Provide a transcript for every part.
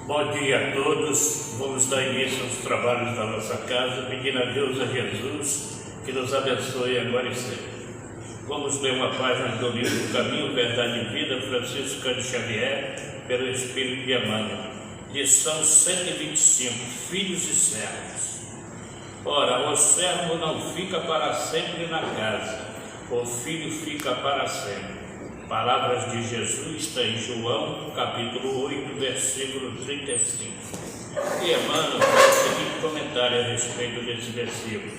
Bom dia a todos. Vamos dar início aos trabalhos da nossa casa, pedindo a Deus, a Jesus, que nos abençoe agora e sempre. Vamos ler uma página do livro Caminho, Verdade e Vida, Francisco Cândido Xavier, pelo Espírito de Emmanuel. Lição 125, Filhos e Servos. Ora, o servo não fica para sempre na casa, o filho fica para sempre. Palavras de Jesus está em João, capítulo 8, versículo 35. E Emmanuel faz o seguinte comentário a respeito desse versículo.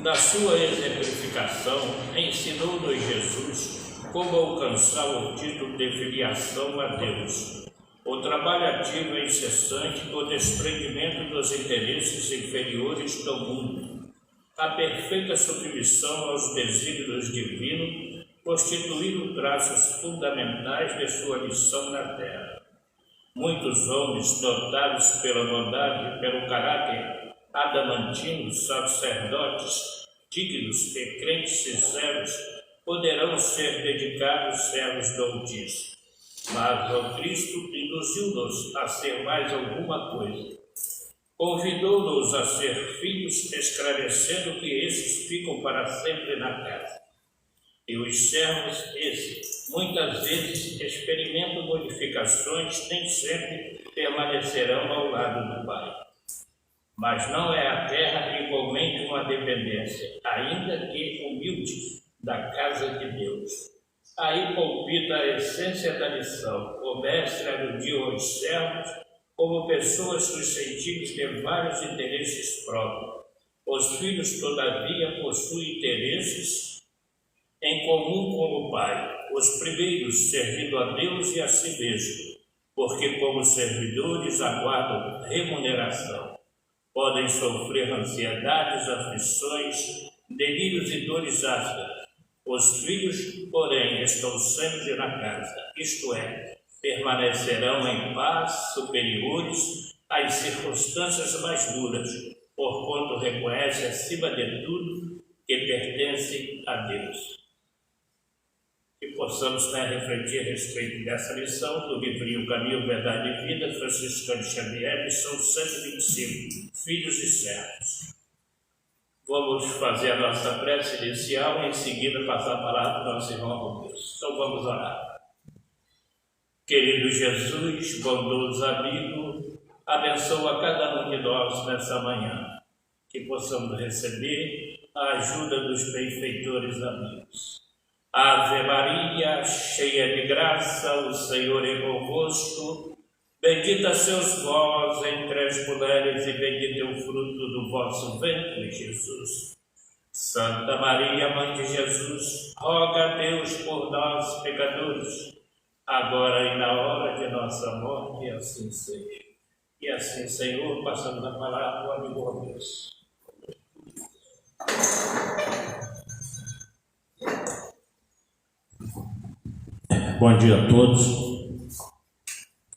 Na sua exemplificação, ensinou-nos Jesus como alcançar o título de filiação a Deus. O trabalho ativo e incessante do desprendimento dos interesses inferiores do mundo. A perfeita submissão aos desígnios divinos constituíram traços fundamentais de sua missão na Terra. Muitos homens, dotados pela bondade e pelo caráter adamantino, sacerdotes, dignos e crentes sinceros, poderão ser dedicados servos do Altíssimo. Mas o Cristo induziu-nos a ser mais alguma coisa. Convidou-nos a ser filhos, esclarecendo que esses ficam para sempre na casa. E os servos, esses, muitas vezes experimentam modificações, nem sempre permanecerão ao lado do Pai. Mas não é a terra igualmente uma dependência, ainda que humilde, da casa de Deus. Aí palpita a essência da lição. O mestre aludiu aos servos como pessoas suscetíveis de vários interesses próprios. Os filhos, todavia, possuem interesses em comum com o Pai, os primeiros servindo a Deus e a si mesmo, porque como servidores aguardam remuneração. Podem sofrer ansiedades, aflições, delírios e dores ásperas. Os filhos, porém, estão sempre na casa, isto é, permanecerão em paz, superiores às circunstâncias mais duras, porquanto reconhece acima de tudo que pertence a Deus. Que possamos refletir a respeito dessa lição do livrinho Caminho, Verdade e Vida, Francisco Cândido Xavier, lição 125, Filhos e Servos. Vamos fazer a nossa prece inicial e em seguida passar a palavra para o nosso irmão Deus. Então vamos orar. Querido Jesus, bondoso amigo, abençoa cada um de nós nessa manhã, que possamos receber a ajuda dos benfeitores amigos. Ave Maria, cheia de graça, o Senhor é convosco. Bendita sois vós entre as mulheres e bendito é o fruto do vosso ventre, Jesus. Santa Maria, Mãe de Jesus, roga a Deus por nós, pecadores, agora e na hora de nossa morte, e assim seja. E assim, Senhor, passando a palavra ao amigo Deus. Bom dia a todos.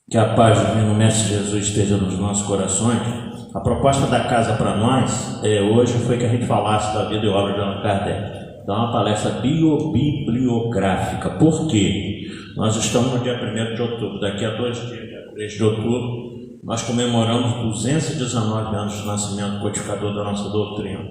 Que a paz do Divino Mestre Jesus esteja nos nossos corações. A proposta da casa para nós hoje foi que a gente falasse da vida e obra de Allan Kardec. Então, uma palestra biobibliográfica. Por quê? Nós estamos no dia 1º de outubro. Daqui a 2 dias, dia 3 de outubro, nós comemoramos 219 anos de nascimento do codificador da nossa doutrina.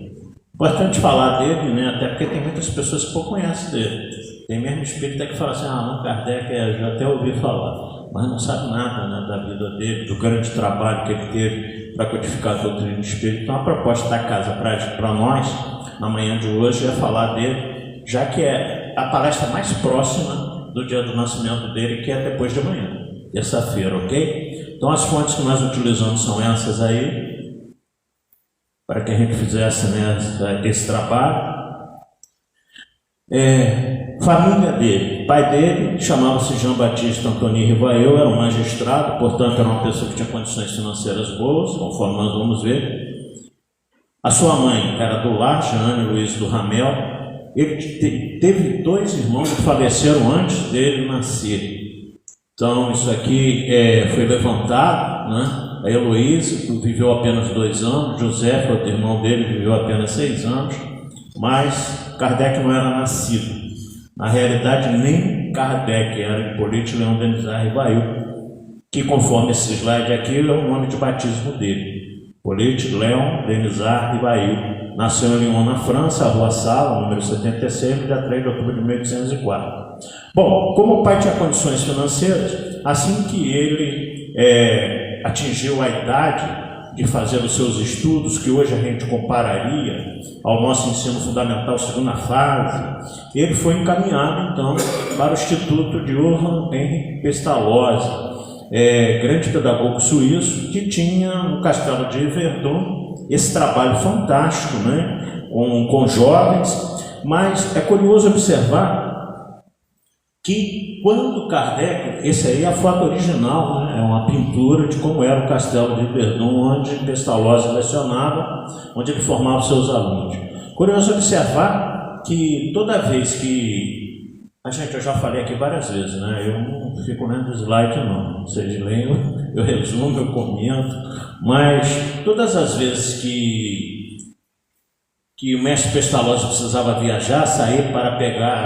Importante falar dele, né? Até porque tem muitas pessoas que pouco conhecem dele. Tem mesmo espírita que fala assim, Allan Kardec, já até ouvi falar, mas não sabe nada, né, da vida dele, do grande trabalho que ele teve para codificar a doutrina espírita. Então a proposta da casa para nós, na manhã de hoje, é falar dele, já que é a palestra mais próxima do dia do nascimento dele, que é depois de amanhã, terça-feira, ok? Então as fontes que nós utilizamos são essas aí, para que a gente fizesse, né, esse trabalho. Família dele, pai dele chamava-se Jean Baptiste Antoni Rivail, era um magistrado, portanto era uma pessoa que tinha condições financeiras boas, conforme nós vamos ver. A sua mãe era do lar, Jeane Luiz do Ramel. Ele teve 2 irmãos que faleceram antes dele nascer. Então isso aqui foi levantado, né? A Heloísa viveu apenas 2 anos, José, outro irmão dele, viveu apenas 6 anos, mas Kardec não era nascido. Na realidade, nem Kardec era Hipólite Leon Denis Rivail. que conforme esse slide aqui é o nome de batismo dele, Hippolyte Léon Denisard Ribail. Nasceu em Lyon, na França, a Rua Sala, número 76, dia 3 de outubro de 1804. Bom, como o pai tinha condições financeiras, assim que ele atingiu a idade de fazer os seus estudos, que hoje a gente compararia ao nosso ensino fundamental segunda fase, ele foi encaminhado, então, para o Instituto de Johann Henry Pestalozzi, grande pedagogo suíço, que tinha no Castelo de Yverdon esse trabalho fantástico, né, com jovens. Mas é curioso observar que quando Kardec, esse aí é a foto original, né, é uma pintura de como era o Castelo de Yverdon, onde Pestalozzi lecionava, onde ele formava seus alunos. Curioso observar que toda vez que eu já falei aqui várias vezes, né? Eu não fico lendo slide não, vocês leiam, eu resumo, eu comento, mas todas as vezes que o mestre Pestalozzi precisava viajar, sair para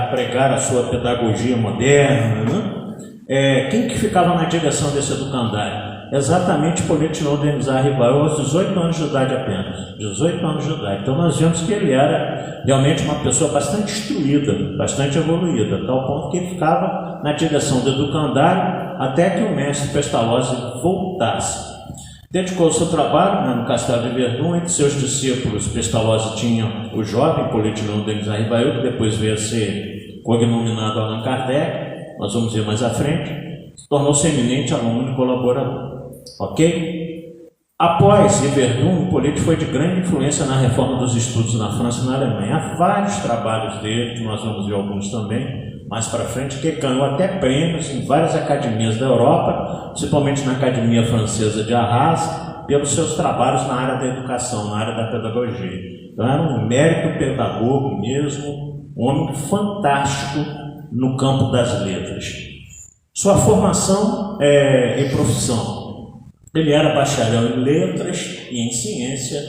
pregar a sua pedagogia moderna, né? Quem que ficava na direção desse educandário? Exatamente Hippolyte Léon Denisard Ribail, aos 18 anos de idade apenas. 18 anos de idade. Então nós vemos que ele era realmente uma pessoa bastante instruída, bastante evoluída, a tal ponto que ele ficava na direção do educandário até que o mestre Pestalozzi voltasse. Dedicou o seu trabalho, né, no Castelo de Yverdon. Entre seus discípulos, Pestalozzi tinha o jovem Hippolyte Léon Denisard Ribail, que depois veio a ser cognominado Allan Kardec, nós vamos ver mais à frente, tornou-se eminente aluno e colaborador. Ok? Após Yverdon, Hippolyte foi de grande influência na reforma dos estudos na França e na Alemanha. Há vários trabalhos dele, que nós vamos ver alguns também mais para frente, que ganhou até prêmios em várias academias da Europa, principalmente na Academia Francesa de Arras, pelos seus trabalhos na área da educação, na área da pedagogia. Então era um mérito pedagogo mesmo, um homem fantástico no campo das letras. Sua formação e profissão. Ele era bacharel em letras e em ciência.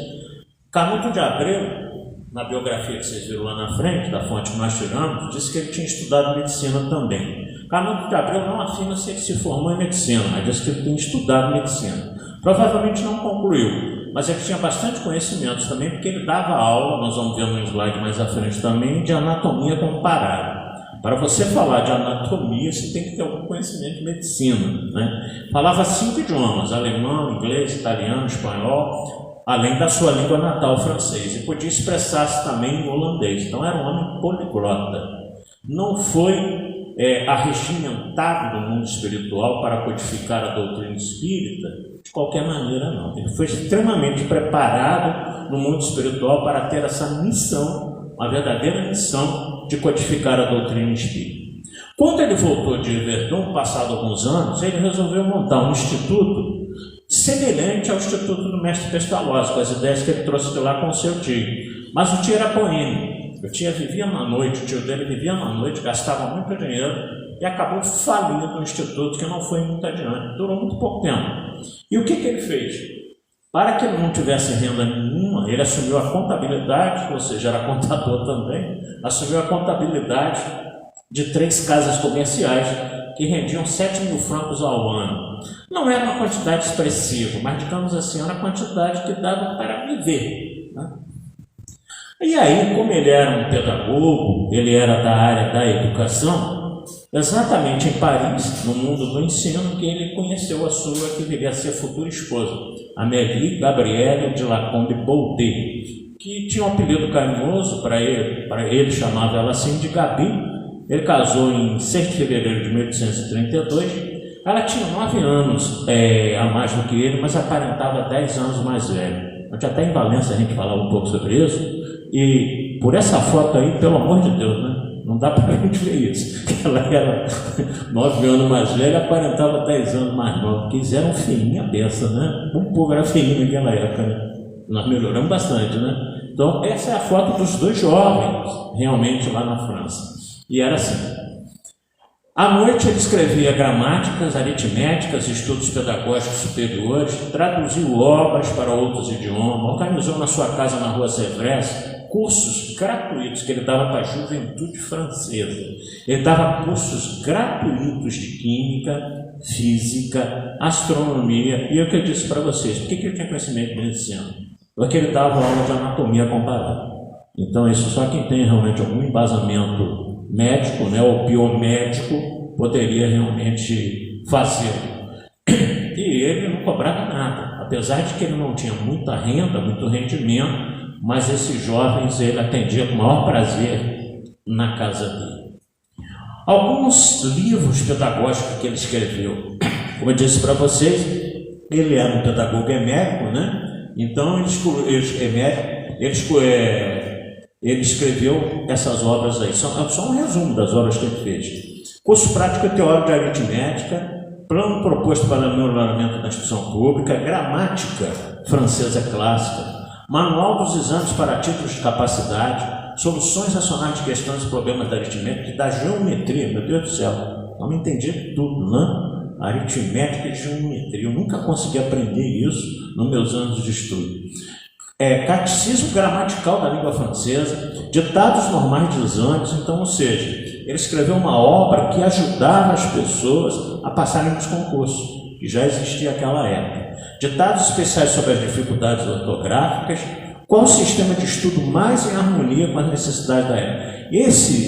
Canuto de Abreu, na biografia que vocês viram lá na frente, da fonte que nós tiramos, disse que ele tinha estudado medicina também. Canuto de Abreu não afirma se ele se formou em medicina, mas diz que ele tinha estudado medicina. Provavelmente não concluiu, mas ele tinha bastante conhecimentos também, porque ele dava aula, nós vamos ver no slide mais à frente também, de anatomia comparada. Para você falar de anatomia, você tem que ter algum conhecimento de medicina, né? Falava 5 idiomas, alemão, inglês, italiano, espanhol, além da sua língua natal, francês, e podia expressar-se também em holandês. Então era um homem poliglota. Não foi arregimentado no mundo espiritual para codificar a doutrina espírita de qualquer maneira, não. Ele foi extremamente preparado no mundo espiritual para ter essa missão, uma verdadeira missão de codificar a doutrina espírita. Quando ele voltou de Yverdon, passado alguns anos, ele resolveu montar um instituto semelhante ao Instituto do Mestre Pestalozzi, com as ideias que ele trouxe de lá com o seu tio. Mas o tio era boêmio. O tio vivia na noite, o tio dele vivia na noite, gastava muito dinheiro e acabou falindo no instituto, que não foi muito adiante, durou muito pouco tempo. E o que ele fez? Para que ele não tivesse renda nenhuma, ele assumiu a contabilidade, ou seja, era contador também, assumiu a contabilidade de 3 casas comerciais que rendiam 7.000 francos ao ano. Não era uma quantidade expressiva, mas, digamos assim, era uma quantidade que dava para viver, né? E aí, como ele era um pedagogo, ele era da área da educação, exatamente em Paris, no mundo do ensino, que ele conheceu a sua, que viria a ser futura esposa, Amélie Gabrielle de Lacombe Baudet, que tinha um apelido carinhoso para ele chamava ela assim de Gabi. Ele casou em 6 de fevereiro de 1832. Ela tinha 9 anos a mais do que ele, mas aparentava 10 anos mais velho. Até em Valença a gente falava um pouco sobre isso. E por essa foto aí, pelo amor de Deus, né? Não dá para a gente ver isso. Ela era 9 anos mais velha e aparentava 10 anos mais nova. Porque eles eram feinhos a beça, né? O povo era feinho naquela época, né? Nós melhoramos bastante, né? Então, essa é a foto dos 2 jovens, realmente, lá na França. E era assim. À noite ele escrevia gramáticas, aritméticas, estudos pedagógicos superiores, traduziu obras para outros idiomas, organizou na sua casa na Rua Sèvres cursos gratuitos que ele dava para a juventude francesa. Ele dava cursos gratuitos de química, física, astronomia, e é o que eu disse para vocês. Por que ele tinha conhecimento de medicina? Porque ele dava aula de anatomia comparada. Então, isso só quem tem realmente algum embasamento médico, né, ou biomédico, poderia realmente fazê-lo. E ele não cobrava nada, apesar de que ele não tinha muita renda, muito rendimento, mas esses jovens ele atendia com o maior prazer na casa dele. Alguns livros pedagógicos que ele escreveu, como eu disse para vocês, ele era um pedagogo emérito, né? Então ele escreveu essas obras aí, só um resumo das obras que ele fez. Curso prático teórico de aritmética, plano proposto para o melhoramento da instrução pública, gramática francesa clássica, manual dos exames para títulos de capacidade, soluções racionais de questões e problemas da aritmética e da geometria. Meu Deus do céu, não me entendi tudo, né? Aritmética e geometria, eu nunca consegui aprender isso nos meus anos de estudo. Catecismo gramatical da língua francesa, ditados normais de exames. Então, ou seja, ele escreveu uma obra que ajudava as pessoas a passarem nos concursos, que já existia naquela época. Ditados especiais sobre as dificuldades ortográficas, qual o sistema de estudo mais em harmonia com as necessidades da época.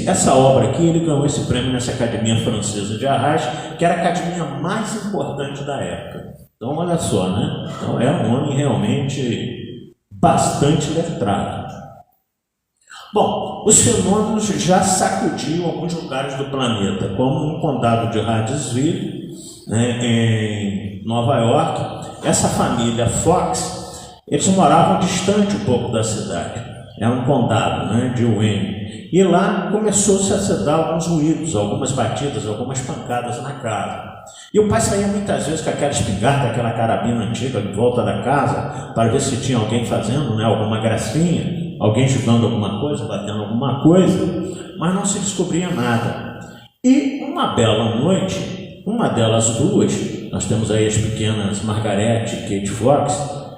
Essa obra aqui, ele ganhou esse prêmio nessa Academia Francesa de Arras, que era a academia mais importante da época. Então, olha só, né? Então, era um homem realmente bastante letrado. Bom, os fenômenos já sacudiam alguns lugares do planeta, como no condado de Hadesville, né, em Nova York. Essa família Fox, eles moravam distante um pouco da cidade. Era um condado, né, de Wayne. E lá começou-se a se dar alguns ruídos, algumas batidas, algumas pancadas na casa. E o pai saía muitas vezes com aquela espingarda, aquela carabina antiga em volta da casa, para ver se tinha alguém fazendo, né, alguma gracinha, alguém jogando alguma coisa, batendo alguma coisa, mas não se descobria nada. E uma bela noite, uma delas duas, nós temos aí as pequenas Margarete e Kate Fox,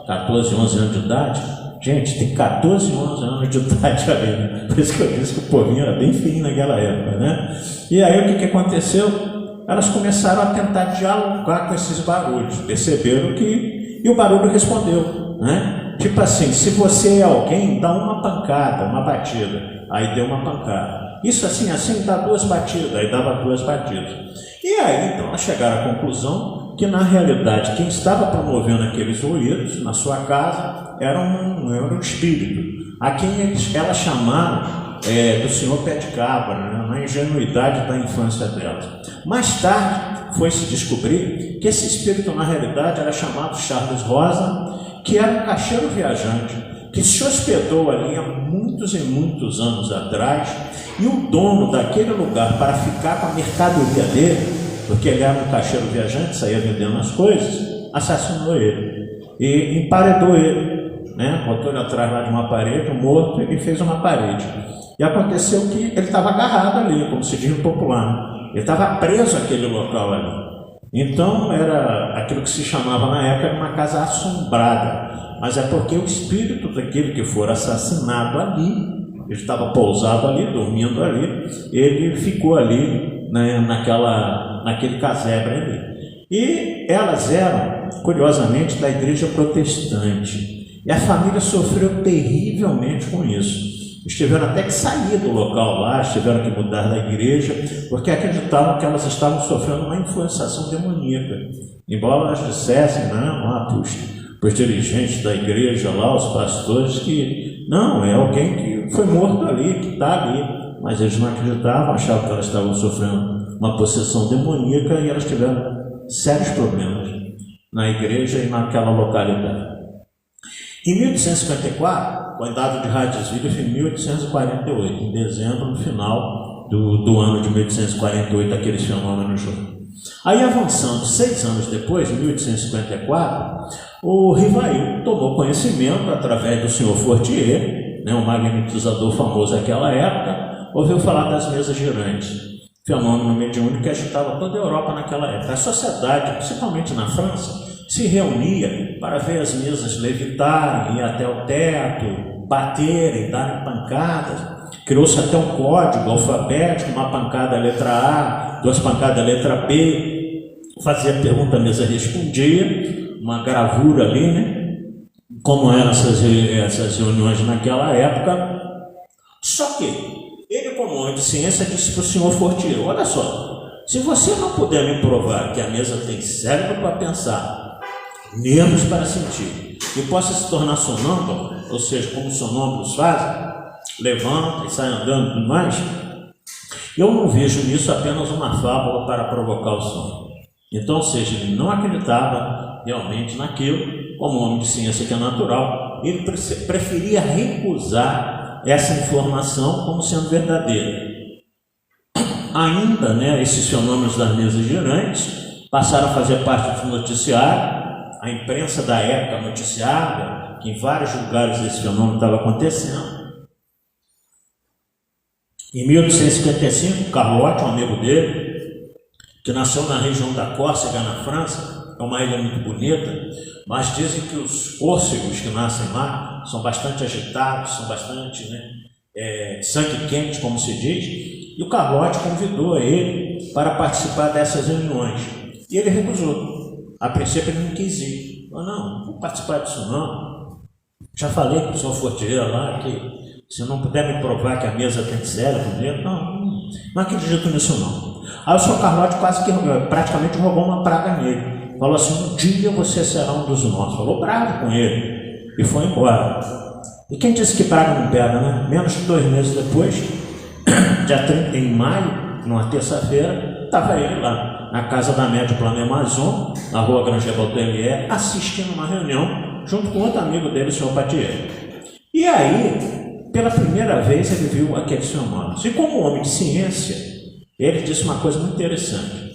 14 e 11 anos de idade. Gente, tem 14 e 11 anos de idade ali. Por isso que eu disse que o povinho era bem fininho naquela época, né? E aí o que aconteceu? Elas começaram a tentar dialogar com esses barulhos. Perceberam que... E o barulho respondeu, né? Tipo assim, se você é alguém, dá uma pancada, uma batida. Aí deu uma pancada. Isso assim, dá duas batidas. Aí dava duas batidas. E aí, então, elas chegaram à conclusão que, na realidade, quem estava promovendo aqueles ruídos na sua casa era um espírito, a quem elas chamaram do senhor Pé de Cabra, né, na ingenuidade da infância delas. Mais tarde, foi-se descobrir que esse espírito, na realidade, era chamado Charles Rosa, que era um caixeiro viajante, que se hospedou ali há muitos e muitos anos atrás, e o dono daquele lugar, para ficar com a mercadoria dele, porque ele era um caixeiro viajante, saía vendendo as coisas, assassinou ele e emparedou ele, né? Botou ele atrás lá de uma parede, morto, e fez uma parede. E aconteceu que ele estava agarrado ali, como se diz no popular, ele estava preso àquele local ali. Então era aquilo que se chamava na época uma casa assombrada, mas é porque o espírito daquele que for assassinado ali, ele estava pousado ali, dormindo ali, ele ficou ali, né, naquele casebre ali. E elas eram, curiosamente, da igreja protestante. E a família sofreu terrivelmente com isso. Tiveram até que sair do local lá, tiveram que mudar da igreja, porque acreditavam que elas estavam sofrendo uma influenciação demoníaca. Embora elas dissessem, não, os dirigentes da igreja lá, os pastores, que não, é alguém que foi morto ali, que está ali. Mas eles não acreditavam, achavam que elas estavam sofrendo uma possessão demoníaca e elas tiveram sérios problemas na igreja e naquela localidade. Em 1854, o condado de Hadesville foi em 1848, em dezembro, no final do ano de 1848, aqueles fenômenos. Aí, avançando 6 anos depois, em 1854, o Rivail tomou conhecimento, através do senhor Fortier, né, um magnetizador famoso naquela época, ouviu falar das mesas girantes, fenômeno mediúnico que agitava toda a Europa naquela época. A sociedade, principalmente na França, se reunia para ver as mesas levitarem, ir até o teto, baterem, darem pancadas. Criou-se até um código alfabético, uma pancada a letra A, 2 pancadas a letra B, fazia pergunta, a mesa respondia, uma gravura ali, né? Como eram essas reuniões naquela época. Só que ele, como homem de ciência, disse para o senhor Fortier: olha só, se você não puder me provar que a mesa tem cérebro para pensar, nervos para sentir, e possa se tornar sonâmbulo, ou seja, como os sonâmbulos fazem, levanta e sai andando e tudo mais, eu não vejo nisso apenas uma fábula para provocar o sono. Então, ou seja, ele não acreditava realmente naquilo, como homem de ciência que é natural, ele preferia recusar essa informação como sendo verdadeira. Ainda, né, esses fenômenos das mesas girantes passaram a fazer parte do noticiário. A imprensa da época noticiava que em vários lugares esse fenômeno estava acontecendo. Em 1855, Carlotti, um amigo dele, que nasceu na região da Córcega, na França, é uma ilha muito bonita, mas dizem que os córcegos que nascem lá são bastante agitados, são bastante, sangue quente, como se diz, e o Carlotti convidou ele para participar dessas reuniões, e ele recusou. A princípio ele não quis ir. Falou: não vou participar disso não. Já falei com o senhor Fortier lá que se não puder me provar que a mesa tem cérebro dentro, não acredito nisso não. Aí o senhor Carlotti praticamente jogou uma praga nele. Falou assim: um dia você será um dos nossos. Falou bravo com ele e foi embora. E quem disse que praga não pega, né? Menos de 2 meses depois, dia 30 de maio, numa terça-feira, estava ele lá na casa da média Plano Amazon, na rua Granger Bautelier, assistindo uma reunião junto com outro amigo dele, o senhor Patier. E aí, pela primeira vez, ele viu aqueles fenômenos. E como homem de ciência, ele disse uma coisa muito interessante: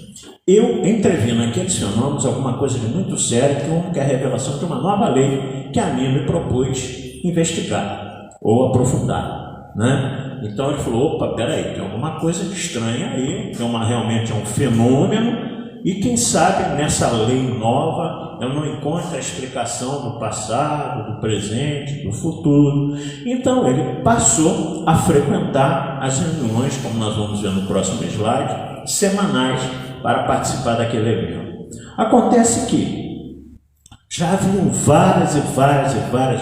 eu entrevi naqueles fenômenos alguma coisa de muito sério, que é a revelação de uma nova lei que a mim me propôs investigar ou aprofundar, né? Então ele falou: opa, peraí, tem alguma coisa de estranha aí, realmente é um fenômeno, e quem sabe nessa lei nova eu não encontro a explicação do passado, do presente, do futuro. Então ele passou a frequentar as reuniões, como nós vamos ver no próximo slide, semanais, para participar daquele evento. Acontece que já haviam várias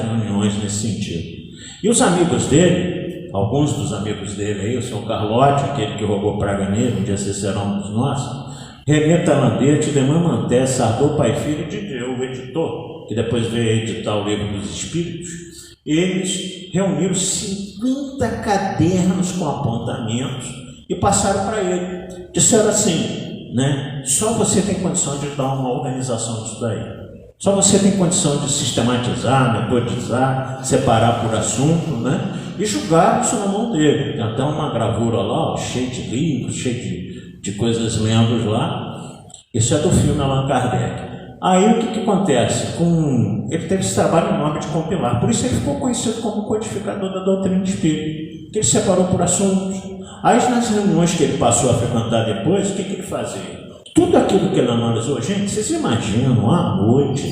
reuniões nesse sentido. E os amigos dele, alguns dos amigos dele aí, o senhor Carlotti, aquele que roubou praga nele, um dia vocês serão um dos nossos, René Talandete, Demã Manté, Sardô Pai Filho, o editor, que depois veio editar o Livro dos Espíritos, eles reuniram 50 cadernos com apontamentos e passaram para ele. Disseram assim, né? Só você tem condição de dar uma organização disso daí. Só você tem condição de sistematizar, metodizar, separar por assunto, né? E julgaram isso na mão dele. Tem até uma gravura lá, cheia de livros, cheia de coisas lendo lá. Isso é do filme Allan Kardec. Aí o que acontece? Ele teve esse trabalho enorme de compilar. Por isso ele ficou conhecido como codificador da doutrina espírita, que ele separou por assuntos. Aí nas reuniões que ele passou a frequentar depois, o que ele fazia? Tudo aquilo que ele analisou, gente, vocês imaginam, à noite,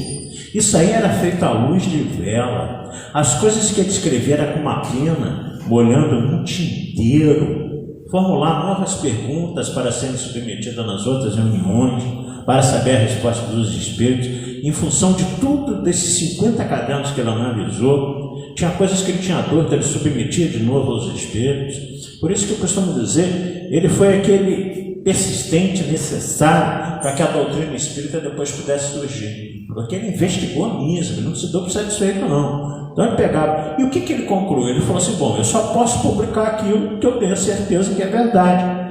isso aí era feito à luz de vela. As coisas que ele escrevia era com uma pena, molhando no tinteiro, formular novas perguntas para serem submetidas nas outras reuniões, para saber a resposta dos espíritos, em função de tudo desses 50 cadernos que ele analisou. Tinha coisas que ele tinha dúvida, ele submetia de novo aos espíritos. Por isso que eu costumo dizer, ele foi aquele persistente necessário para que a doutrina espírita depois pudesse surgir, porque ele investigou mesmo, ele não se deu por satisfeito não. Então ele pegava, e o que ele concluiu? Ele falou assim: bom, eu só posso publicar aquilo que eu tenho certeza que é verdade.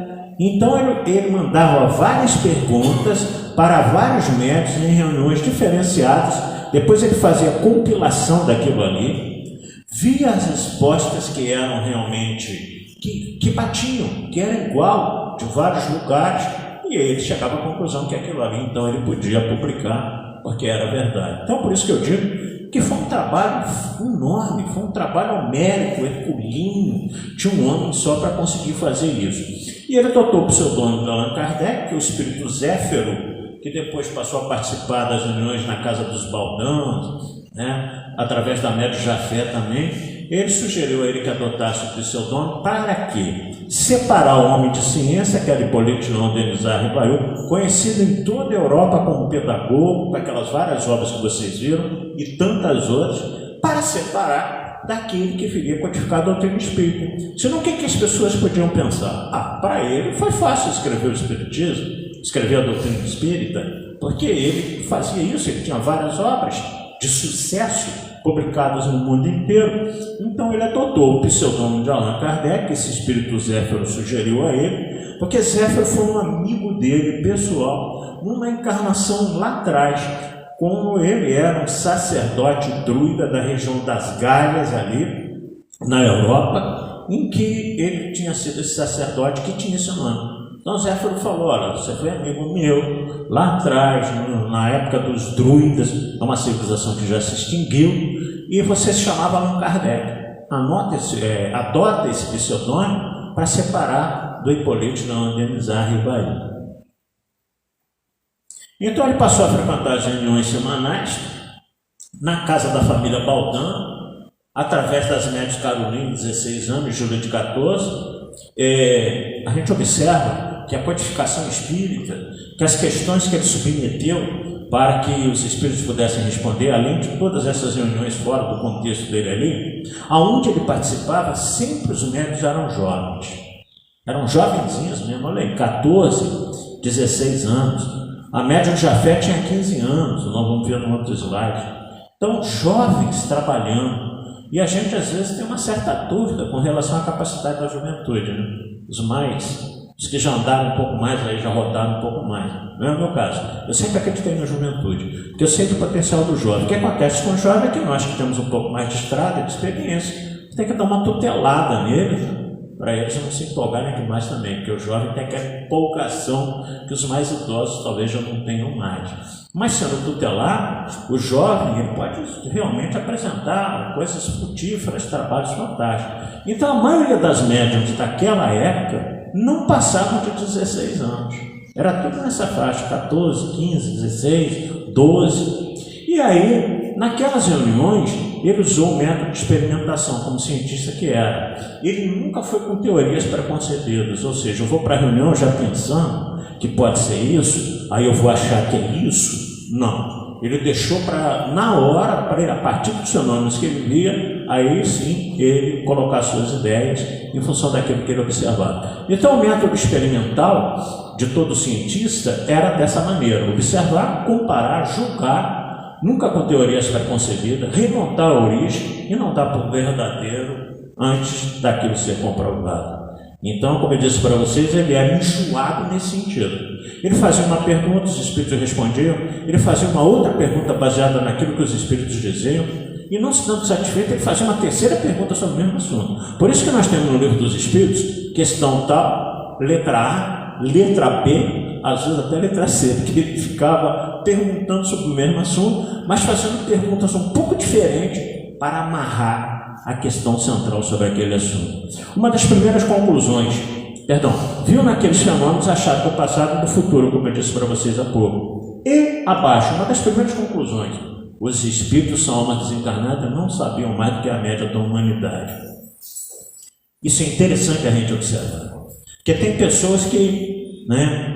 Então ele mandava várias perguntas para vários médicos em reuniões diferenciadas. Depois ele fazia a compilação daquilo ali, via as respostas que eram realmente que batiam, que era igual de vários lugares, e aí ele chegava à conclusão que aquilo ali, então ele podia publicar, porque era verdade. Então por isso que eu digo que foi um trabalho enorme, foi um trabalho homérico, herculino, de um homem só para conseguir fazer isso. E ele adotou o pseudônimo de Allan Kardec, que é o espírito Zéfiro, que depois passou a participar das reuniões na casa dos Baldãos, né, através da médium Jafé também. ele sugeriu a ele que adotasse o pseudônimo para quê? Separar o homem de ciência, que era Hippolyte Léon Denis Rivail, conhecido em toda a Europa como pedagogo, com aquelas várias obras que vocês viram, e tantas outras, para separar daquele que viria codificar a doutrina espírita. Senão, o que as pessoas podiam pensar? Para ele foi fácil escrever o Espiritismo, escrever a doutrina espírita, porque ele fazia isso, ele tinha várias obras de sucesso publicadas no mundo inteiro. Então ele adotou o pseudônimo de Allan Kardec, esse espírito Zéfiro sugeriu a ele, porque Zéfiro foi um amigo dele, pessoal, numa encarnação lá atrás, como ele era um sacerdote druida da região das Galhas, ali na Europa, em que ele tinha sido esse sacerdote que tinha esse nome. Então Zéfiro falou: olha, você foi amigo meu lá atrás, na época dos druidas, é uma civilização que já se extinguiu, e você se chamava Allan Kardec. Adota esse pseudônimo para separar do Hippolyte Léon Denis Rivail. Então ele passou a frequentar as reuniões semanais na casa da família Baldan, através das médias Carolina, 16 anos, Júlia de 14. A gente observa que a codificação espírita, que as questões que ele submeteu para que os espíritos pudessem responder, além de todas essas reuniões fora do contexto dele ali, aonde ele participava, sempre os médios eram jovens. Eram jovenzinhos mesmo, olha aí, 14, 16 anos. A média de Jafé tinha 15 anos, nós vamos ver no outro slide. Então, jovens trabalhando. E a gente às vezes tem uma certa dúvida com relação à capacidade da juventude, né? Os que já andaram um pouco mais, aí já rodaram um pouco mais. Não é o meu caso. Eu sempre acreditei na juventude, porque eu sei do potencial do jovem. O que acontece com o jovem é que nós que temos um pouco mais de estrada, de experiência, tem que dar uma tutelada nele, para eles não se empolgarem demais também, porque o jovem tem aquela empolgação que os mais idosos talvez já não tenham mais. Mas sendo tutelado, o jovem ele pode realmente apresentar coisas frutíferas, trabalhos fantásticos. Então a maioria das médiums daquela época não passavam de 16 anos. Era tudo nessa faixa, 14, 15, 16, 12. E aí, naquelas reuniões, ele usou o método de experimentação como cientista que era. Ele nunca foi com teorias preconcebidas, ou seja, eu vou para a reunião já pensando que pode ser isso, aí eu vou achar que é isso. Não. Ele deixou na hora, para ele, a partir dos fenômenos que ele via, aí sim ele colocar suas ideias em função daquilo que ele observava. Então o método experimental de todo cientista era dessa maneira: observar, comparar, julgar, nunca com teorias preconcebidas, remontar a origem e não dar por verdadeiro antes daquilo ser comprovado. Então, como eu disse para vocês, ele era enxuado nesse sentido. Ele fazia uma pergunta, os espíritos respondiam, ele fazia uma outra pergunta baseada naquilo que os espíritos diziam, e não se dando satisfeito, ele fazia uma terceira pergunta sobre o mesmo assunto. Por isso que nós temos no livro dos espíritos, questão tal, letra A, letra B, às vezes até letra C, porque ele ficava perguntando sobre o mesmo assunto, mas fazendo perguntas um pouco diferentes para amarrar a questão central sobre aquele assunto. Uma das primeiras conclusões, viu naqueles fenômenos achar que o passado e o futuro, como eu disse para vocês há pouco. E abaixo, uma das primeiras conclusões: os espíritos são almas desencarnadas, não sabiam mais do que a média da humanidade. Isso é interessante a gente observar, porque tem pessoas que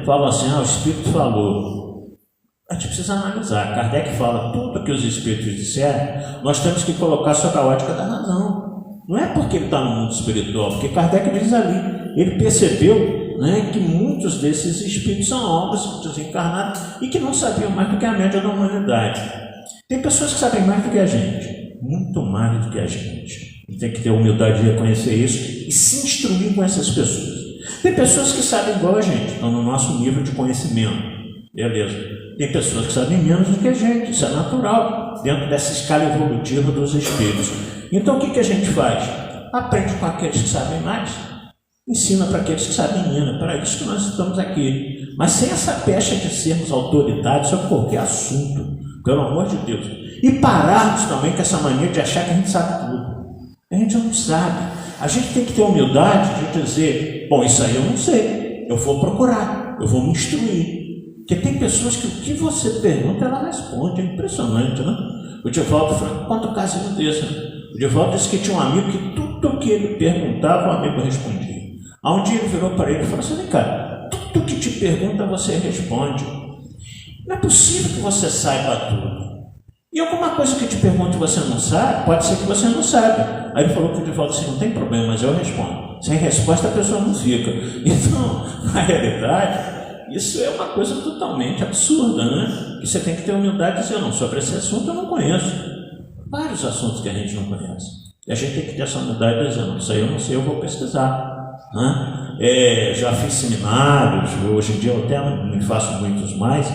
falam assim: o espírito falou. A gente precisa analisar. Kardec fala: tudo que os espíritos disserem, nós temos que colocar sob a ótica da razão. Não é porque ele está no mundo espiritual, porque Kardec diz ali, ele percebeu que muitos desses espíritos são almas desencarnadas e que não sabiam mais do que a média da humanidade. Tem pessoas que sabem mais do que a gente, muito mais do que a gente. A gente tem que ter a humildade de reconhecer isso e se instruir com essas pessoas. Tem pessoas que sabem igual a gente, estão no nosso nível de conhecimento. Beleza. Tem pessoas que sabem menos do que a gente, isso é natural, dentro dessa escala evolutiva dos espíritos. Então o que a gente faz? Aprende com aqueles que sabem mais, ensina para aqueles que sabem menos, para isso que nós estamos aqui. Mas sem essa pecha de sermos autoridade sobre qualquer assunto, pelo amor de Deus. E pararmos também com essa mania de achar que a gente sabe tudo. A gente não sabe. A gente tem que ter humildade de dizer: bom, isso aí eu não sei, eu vou procurar, eu vou me instruir. Porque tem pessoas que o que você pergunta, ela responde. É impressionante, né? O Divaldo Franco conta um caso desse. O Divaldo disse que tinha um amigo que tudo que ele perguntava, o amigo respondia. Aí um dia ele virou para ele e falou assim: cara, tudo que te pergunta você responde. Não é possível que você saiba tudo. E alguma coisa que te pergunto e você não sabe, pode ser que você não saiba. Aí ele falou para o Divaldo assim: não tem problema, mas eu respondo. Sem resposta a pessoa não fica. Então, na realidade, isso é uma coisa totalmente absurda, né? Que você tem que ter humildade e dizer: não, sobre esse assunto eu não conheço. Vários assuntos que a gente não conhece. E a gente tem que ter essa humildade e dizer: não, isso aí eu não sei, eu vou pesquisar. Né? Já fiz seminários, hoje em dia eu até não faço muitos mais,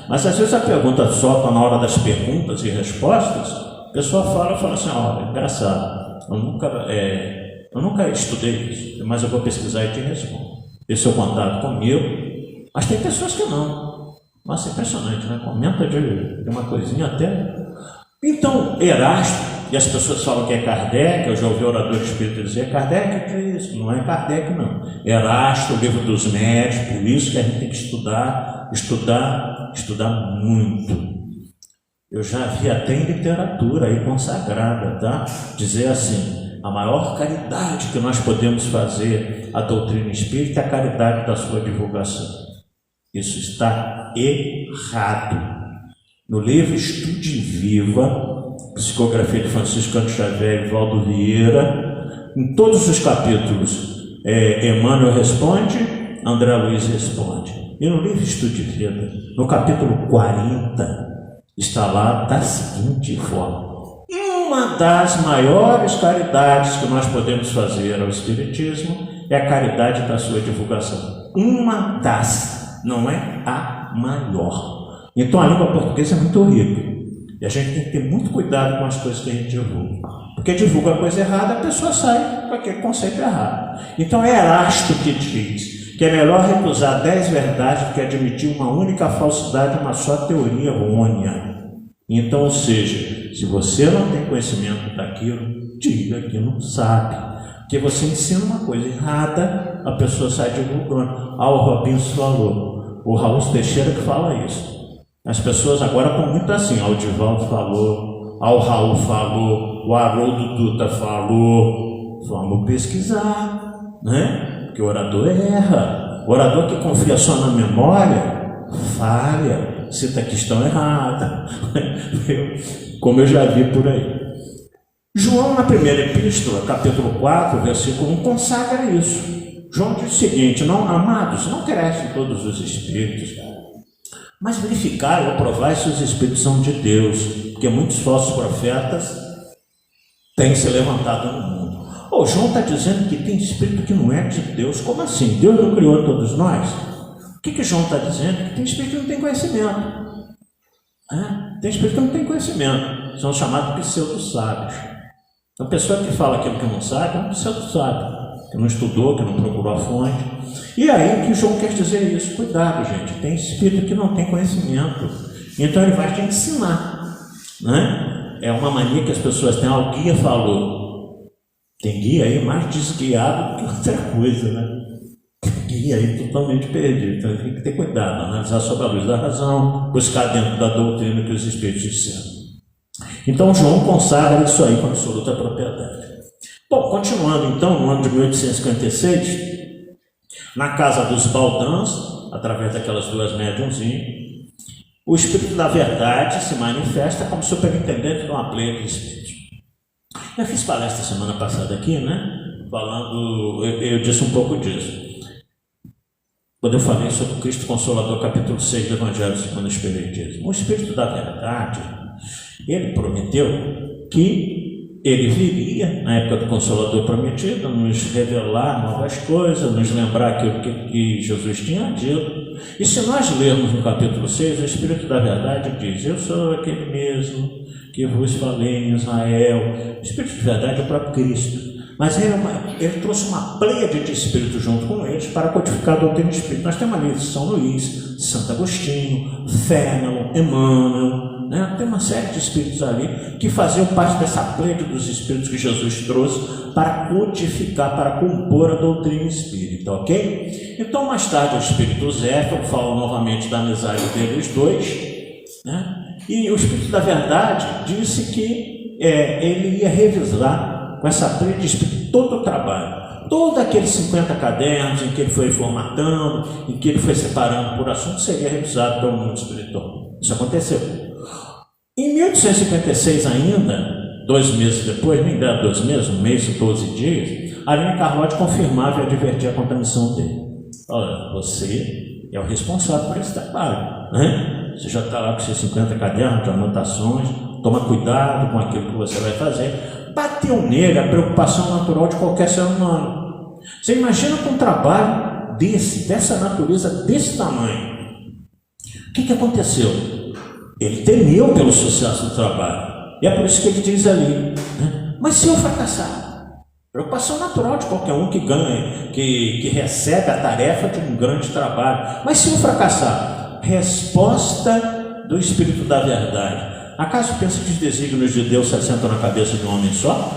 mas às vezes a pergunta solta na hora das perguntas e respostas, a pessoa fala assim: olha, engraçado, eu nunca estudei isso, mas eu vou pesquisar e te respondo. Esse é o contato comigo, mas tem pessoas que não. Nossa, é impressionante, né? Comenta de uma coisinha até. Então, Erasto, e as pessoas falam que é Kardec, eu já ouvi orador espírita dizer: Kardec diz, não é Kardec não. Erasto, o livro dos médios, por isso que a gente tem que estudar muito. Eu já vi até em literatura aí consagrada, tá? Dizer assim: a maior caridade que nós podemos fazer à doutrina espírita é a caridade da sua divulgação. Isso está errado. No livro Estude Viva, psicografia de Francisco Cândido Xavier e Valdo Vieira, em todos os capítulos, Emmanuel responde, André Luiz responde. E no livro Estude Viva, no capítulo 40, está lá da seguinte forma: uma das maiores caridades que nós podemos fazer ao Espiritismo é a caridade da sua divulgação. Uma das, não é a maior. Então a língua portuguesa é muito rica e a gente tem que ter muito cuidado com as coisas que a gente divulga, porque divulga a coisa errada, a pessoa sai com aquele conceito errado. Então é Erasto que diz que é melhor recusar 10 verdades do que admitir uma única falsidade, uma só teoria errônea. Então, ou seja, se você não tem conhecimento daquilo, diga que não sabe, porque você ensina uma coisa errada, a pessoa sai divulgando. O Robinson falou, o Raul Teixeira que fala isso. As pessoas agora estão muito assim: o Divaldo falou, o Raul falou, o Haroldo Dutra falou. Vamos pesquisar, né? Porque o orador erra. O orador que confia só na memória, falha, cita a questão errada. Como eu já vi por aí. João, na primeira epístola, capítulo 4, versículo 1, consagra isso. João diz o seguinte: não, amados, não crescem todos os espíritos, mas verificar ou provar se os espíritos são de Deus, porque muitos falsos profetas têm se levantado no mundo. João está dizendo que tem espírito que não é de Deus. Como assim? Deus não criou todos nós? O que João está dizendo? Que tem espírito que não tem conhecimento. Tem espírito que não tem conhecimento. São chamados pseudo-sábios. A pessoa que fala aquilo que não sabe é um pseudo-sábio, que não estudou, que não procurou a fonte. E aí que João quer dizer isso: cuidado, gente, tem espírito que não tem conhecimento, então ele vai te ensinar, né? É uma mania que as pessoas têm. O guia falou, tem guia aí mais desguiado do que outra coisa, né? Guia aí totalmente perdido, então tem que ter cuidado, analisar sob a luz da razão, buscar dentro da doutrina que os espíritos disseram. Então João consagra isso aí com absoluta propriedade. Bom, continuando então, no ano de 1856, na casa dos Baldans, através daquelas duas médiumzinhas, o Espírito da Verdade se manifesta como superintendente de uma pleia de espíritos. Eu fiz palestra semana passada aqui, né? Falando, eu disse um pouco disso. Quando eu falei sobre o Cristo Consolador, capítulo 6 do Evangelho segundo o Espiritismo. O Espírito da Verdade, ele prometeu que ele viria, na época do Consolador prometido, nos revelar novas coisas, nos lembrar aquilo que Jesus tinha dito. E se nós lermos no capítulo 6, o Espírito da Verdade diz: eu sou aquele mesmo que vos falei em Israel. O Espírito de Verdade é o próprio Cristo. Mas ele trouxe uma pleiade de espíritos junto com eles para codificar a doutrina espírita. Nós temos ali São Luís, Santo Agostinho, Férnelon, Emmanuel, né? Tem uma série de espíritos ali que faziam parte dessa pleiade dos espíritos que Jesus trouxe para codificar, para compor a doutrina espírita, ok? Então, mais tarde, o Espírito Zéfiro fala novamente da amizade deles dois, né? E o Espírito da Verdade disse que ele ia revisar com essa trilha de espírito todo o trabalho, todos aqueles 50 cadernos em que ele foi formatando, em que ele foi separando por assunto, seria revisado pelo mundo espiritual. Isso aconteceu. Em 1856 ainda, 2 meses depois, nem dá 2 meses, 1 mês e 12 dias, Aline Carlotti confirmava e advertia quanto à missão dele. Olha, você é o responsável por esse trabalho, né? Você já está lá com seus 50 cadernos de anotações, toma cuidado com aquilo que você vai fazer. Bateu nele a preocupação natural de qualquer ser humano. Você imagina com um trabalho dessa natureza, desse tamanho. O que aconteceu? Ele temeu pelo sucesso do trabalho. E é por isso que ele diz ali, né? Mas se eu fracassar? Preocupação natural de qualquer um que ganha, que recebe a tarefa de um grande trabalho. Mas se eu fracassar? Resposta do Espírito da Verdade. Acaso pensa que os desígnios de Deus se assentam na cabeça de um homem só?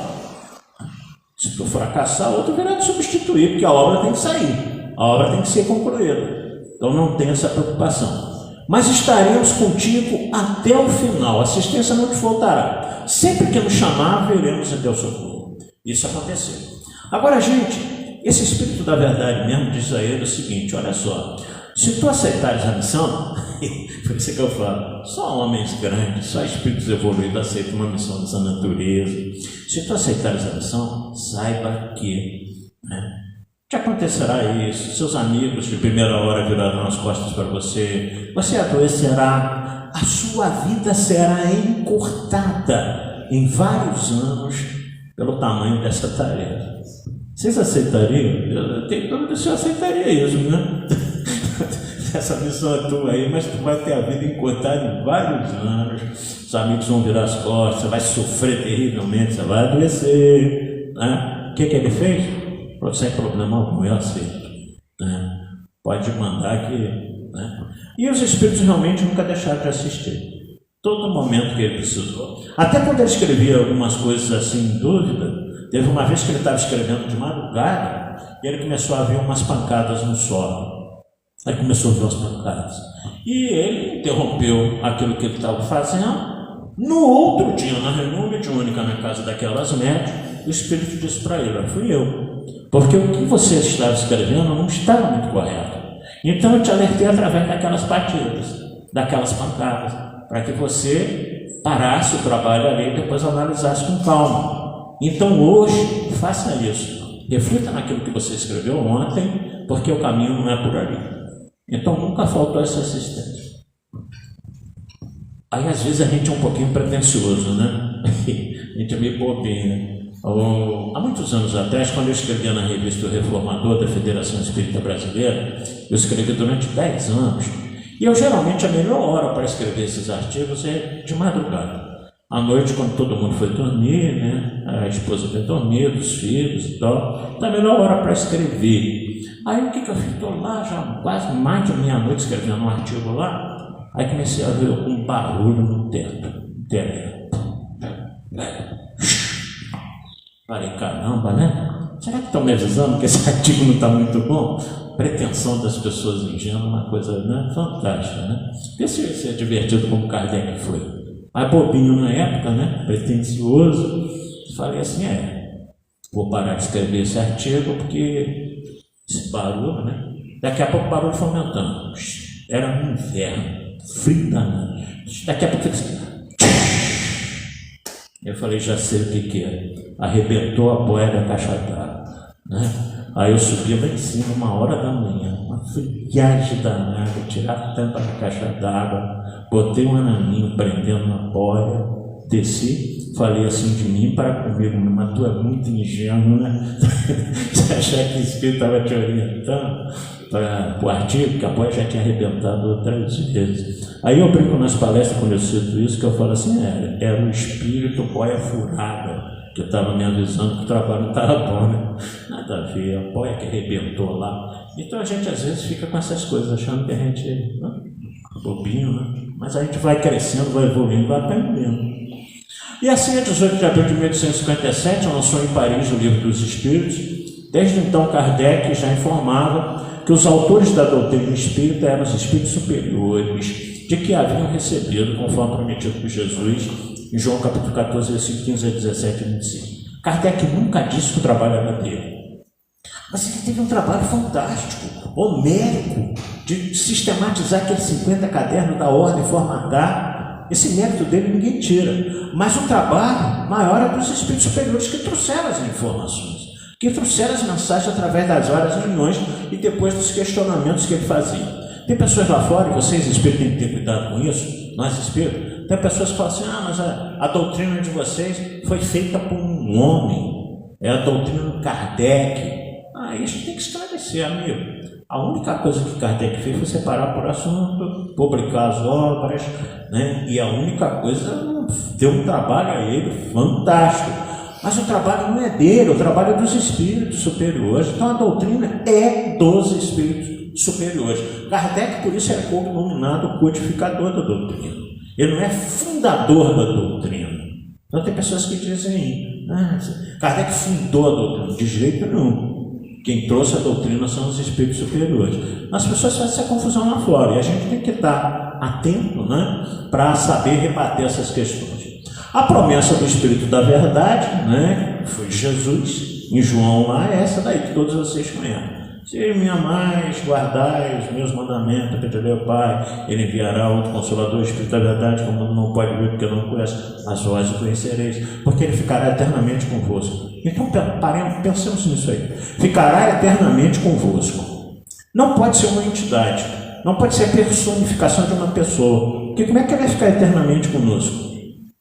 Se tu fracassar, outro virá te substituir, porque a obra tem que sair, a obra tem que ser concluída. Então não tem essa preocupação. Mas estaremos contigo até o final, a assistência não te faltará. Sempre que nos chamar, veremos em teu socorro. Isso aconteceu. Agora, gente, esse Espírito da Verdade mesmo diz a ele o seguinte: olha só, se tu aceitares a missão, por isso que eu falo, só homens grandes, só espíritos evoluídos aceitam uma missão dessa natureza. Se tu aceitares a missão, saiba que, né, te acontecerá isso, seus amigos de primeira hora virarão as costas para você, você adoecerá, a sua vida será encurtada em vários anos pelo tamanho dessa tarefa. Vocês aceitariam? Eu tenho dúvida se eu aceitaria isso, né? Essa missão é tua aí, mas tu vai ter a vida encurtada em vários anos, os amigos vão virar as costas, você vai sofrer terrivelmente, você vai adoecer, né? O que ele fez? Sem problema algum, eu aceito, né? Pode mandar que, né? E os espíritos realmente nunca deixaram de assistir, todo momento que ele precisou. Até quando ele escrevia algumas coisas assim em dúvida, teve uma vez que ele estava escrevendo de madrugada e ele começou a ver umas pancadas no solo. Aí começou a ver as pancadas e ele interrompeu aquilo que ele estava fazendo. No outro dia, na reunião mediúnica na casa daquelas médias, o espírito disse para ele: fui eu, porque o que você estava escrevendo não estava muito correto. Então eu te alertei através daquelas batidas, daquelas pancadas, para que você parasse o trabalho ali e depois analisasse com calma. Então hoje, faça isso. Reflita naquilo que você escreveu ontem, porque o caminho não é por ali. Então nunca faltou essa assistência. Aí às vezes a gente é um pouquinho pretencioso, né? A gente é meio bobinho, né? Há muitos anos atrás, quando eu escrevia na revista O Reformador da Federação Espírita Brasileira, eu escrevi durante 10 anos. E eu geralmente a melhor hora para escrever esses artigos é de madrugada. À noite, quando todo mundo foi dormir, né? A esposa foi dormir, os filhos e tal. Então, a melhor hora para escrever. Aí o que eu fiz? Estou lá já quase mais de meia-noite escrevendo um artigo lá. Aí comecei a ver um barulho no teto. Falei, caramba, né? Será que estão me avisando que esse artigo não está muito bom? Pretensão das pessoas ingênuas, uma coisa, né, fantástica, né? Vê se é divertido como Kardec foi. Mas bobinho na época, né? Pretencioso. Falei assim, vou parar de escrever esse artigo porque esse barulho, né? Daqui a pouco o barulho foi aumentando. Era um inverno, frio danado. Daqui a pouco eu falei, já sei o que é. Arrebentou a boia da caixa d'água, né? Aí eu subi lá em cima, 1h da manhã, uma friagem danada, tirar a tampa da caixa d'água, botei um ananinho prendendo na boia, desci, falei assim de mim para comigo, mas tu é muito ingênuo, né? Você achar que o espírito estava te orientando para o artigo, que a boia já tinha arrebentado outras vezes. Aí eu brinco nas palestras, quando eu cito isso, que eu falo assim, era o espírito boia furada, que estava me avisando que o trabalho não estava bom, né? Nada a ver, a boia que arrebentou lá. Então a gente às vezes fica com essas coisas, achando que a gente é bobinho, né? Mas a gente vai crescendo, vai evoluindo, vai aprendendo. E assim, a 18 de abril de 1857, lançou em Paris o Livro dos Espíritos. Desde então, Kardec já informava que os autores da doutrina espírita eram os espíritos superiores, de que haviam recebido, conforme prometido por Jesus, em João capítulo 14, versículo 15 a 17 e 25. Kardec nunca disse que o trabalho era dele. Mas ele teve um trabalho fantástico, homérico, de sistematizar aqueles 50 cadernos da ordem, formatar. Esse mérito dele ninguém tira. Mas o trabalho maior é dos espíritos superiores que trouxeram as informações, que trouxeram as mensagens através das várias reuniões e depois dos questionamentos que ele fazia. Tem pessoas lá fora, e vocês espíritos têm que ter cuidado com isso, nós espíritos, tem pessoas que falam assim, mas a doutrina de vocês foi feita por um homem, é a doutrina do Kardec. Isso tem que esclarecer, amigo. A única coisa que Kardec fez foi separar por assunto, publicar as obras, né? E a única coisa, deu um trabalho a ele fantástico. Mas o trabalho não é dele, o trabalho é dos espíritos superiores. Então a doutrina é dos espíritos superiores. Kardec, por isso, é denominado codificador da doutrina. Ele não é fundador da doutrina. Então tem pessoas que dizem, Kardec fundou a doutrina. De jeito nenhum. Quem trouxe a doutrina são os espíritos superiores. As pessoas fazem essa confusão lá fora e a gente tem que estar atento, né, para saber rebater essas questões. A promessa do Espírito da Verdade, né, foi Jesus, em João lá, é essa daí que todos vocês conhecem. Se me amais, guardai os meus mandamentos, pedirei ao Pai, Ele enviará outro Consolador, o Espírito da Verdade, que o mundo não pode ver porque não conhece, mas vós o conhecereis, porque Ele ficará eternamente convosco. Então pensemos nisso aí. Ficará eternamente convosco. Não pode ser uma entidade, não pode ser a personificação de uma pessoa, porque como é que Ele vai ficar eternamente conosco?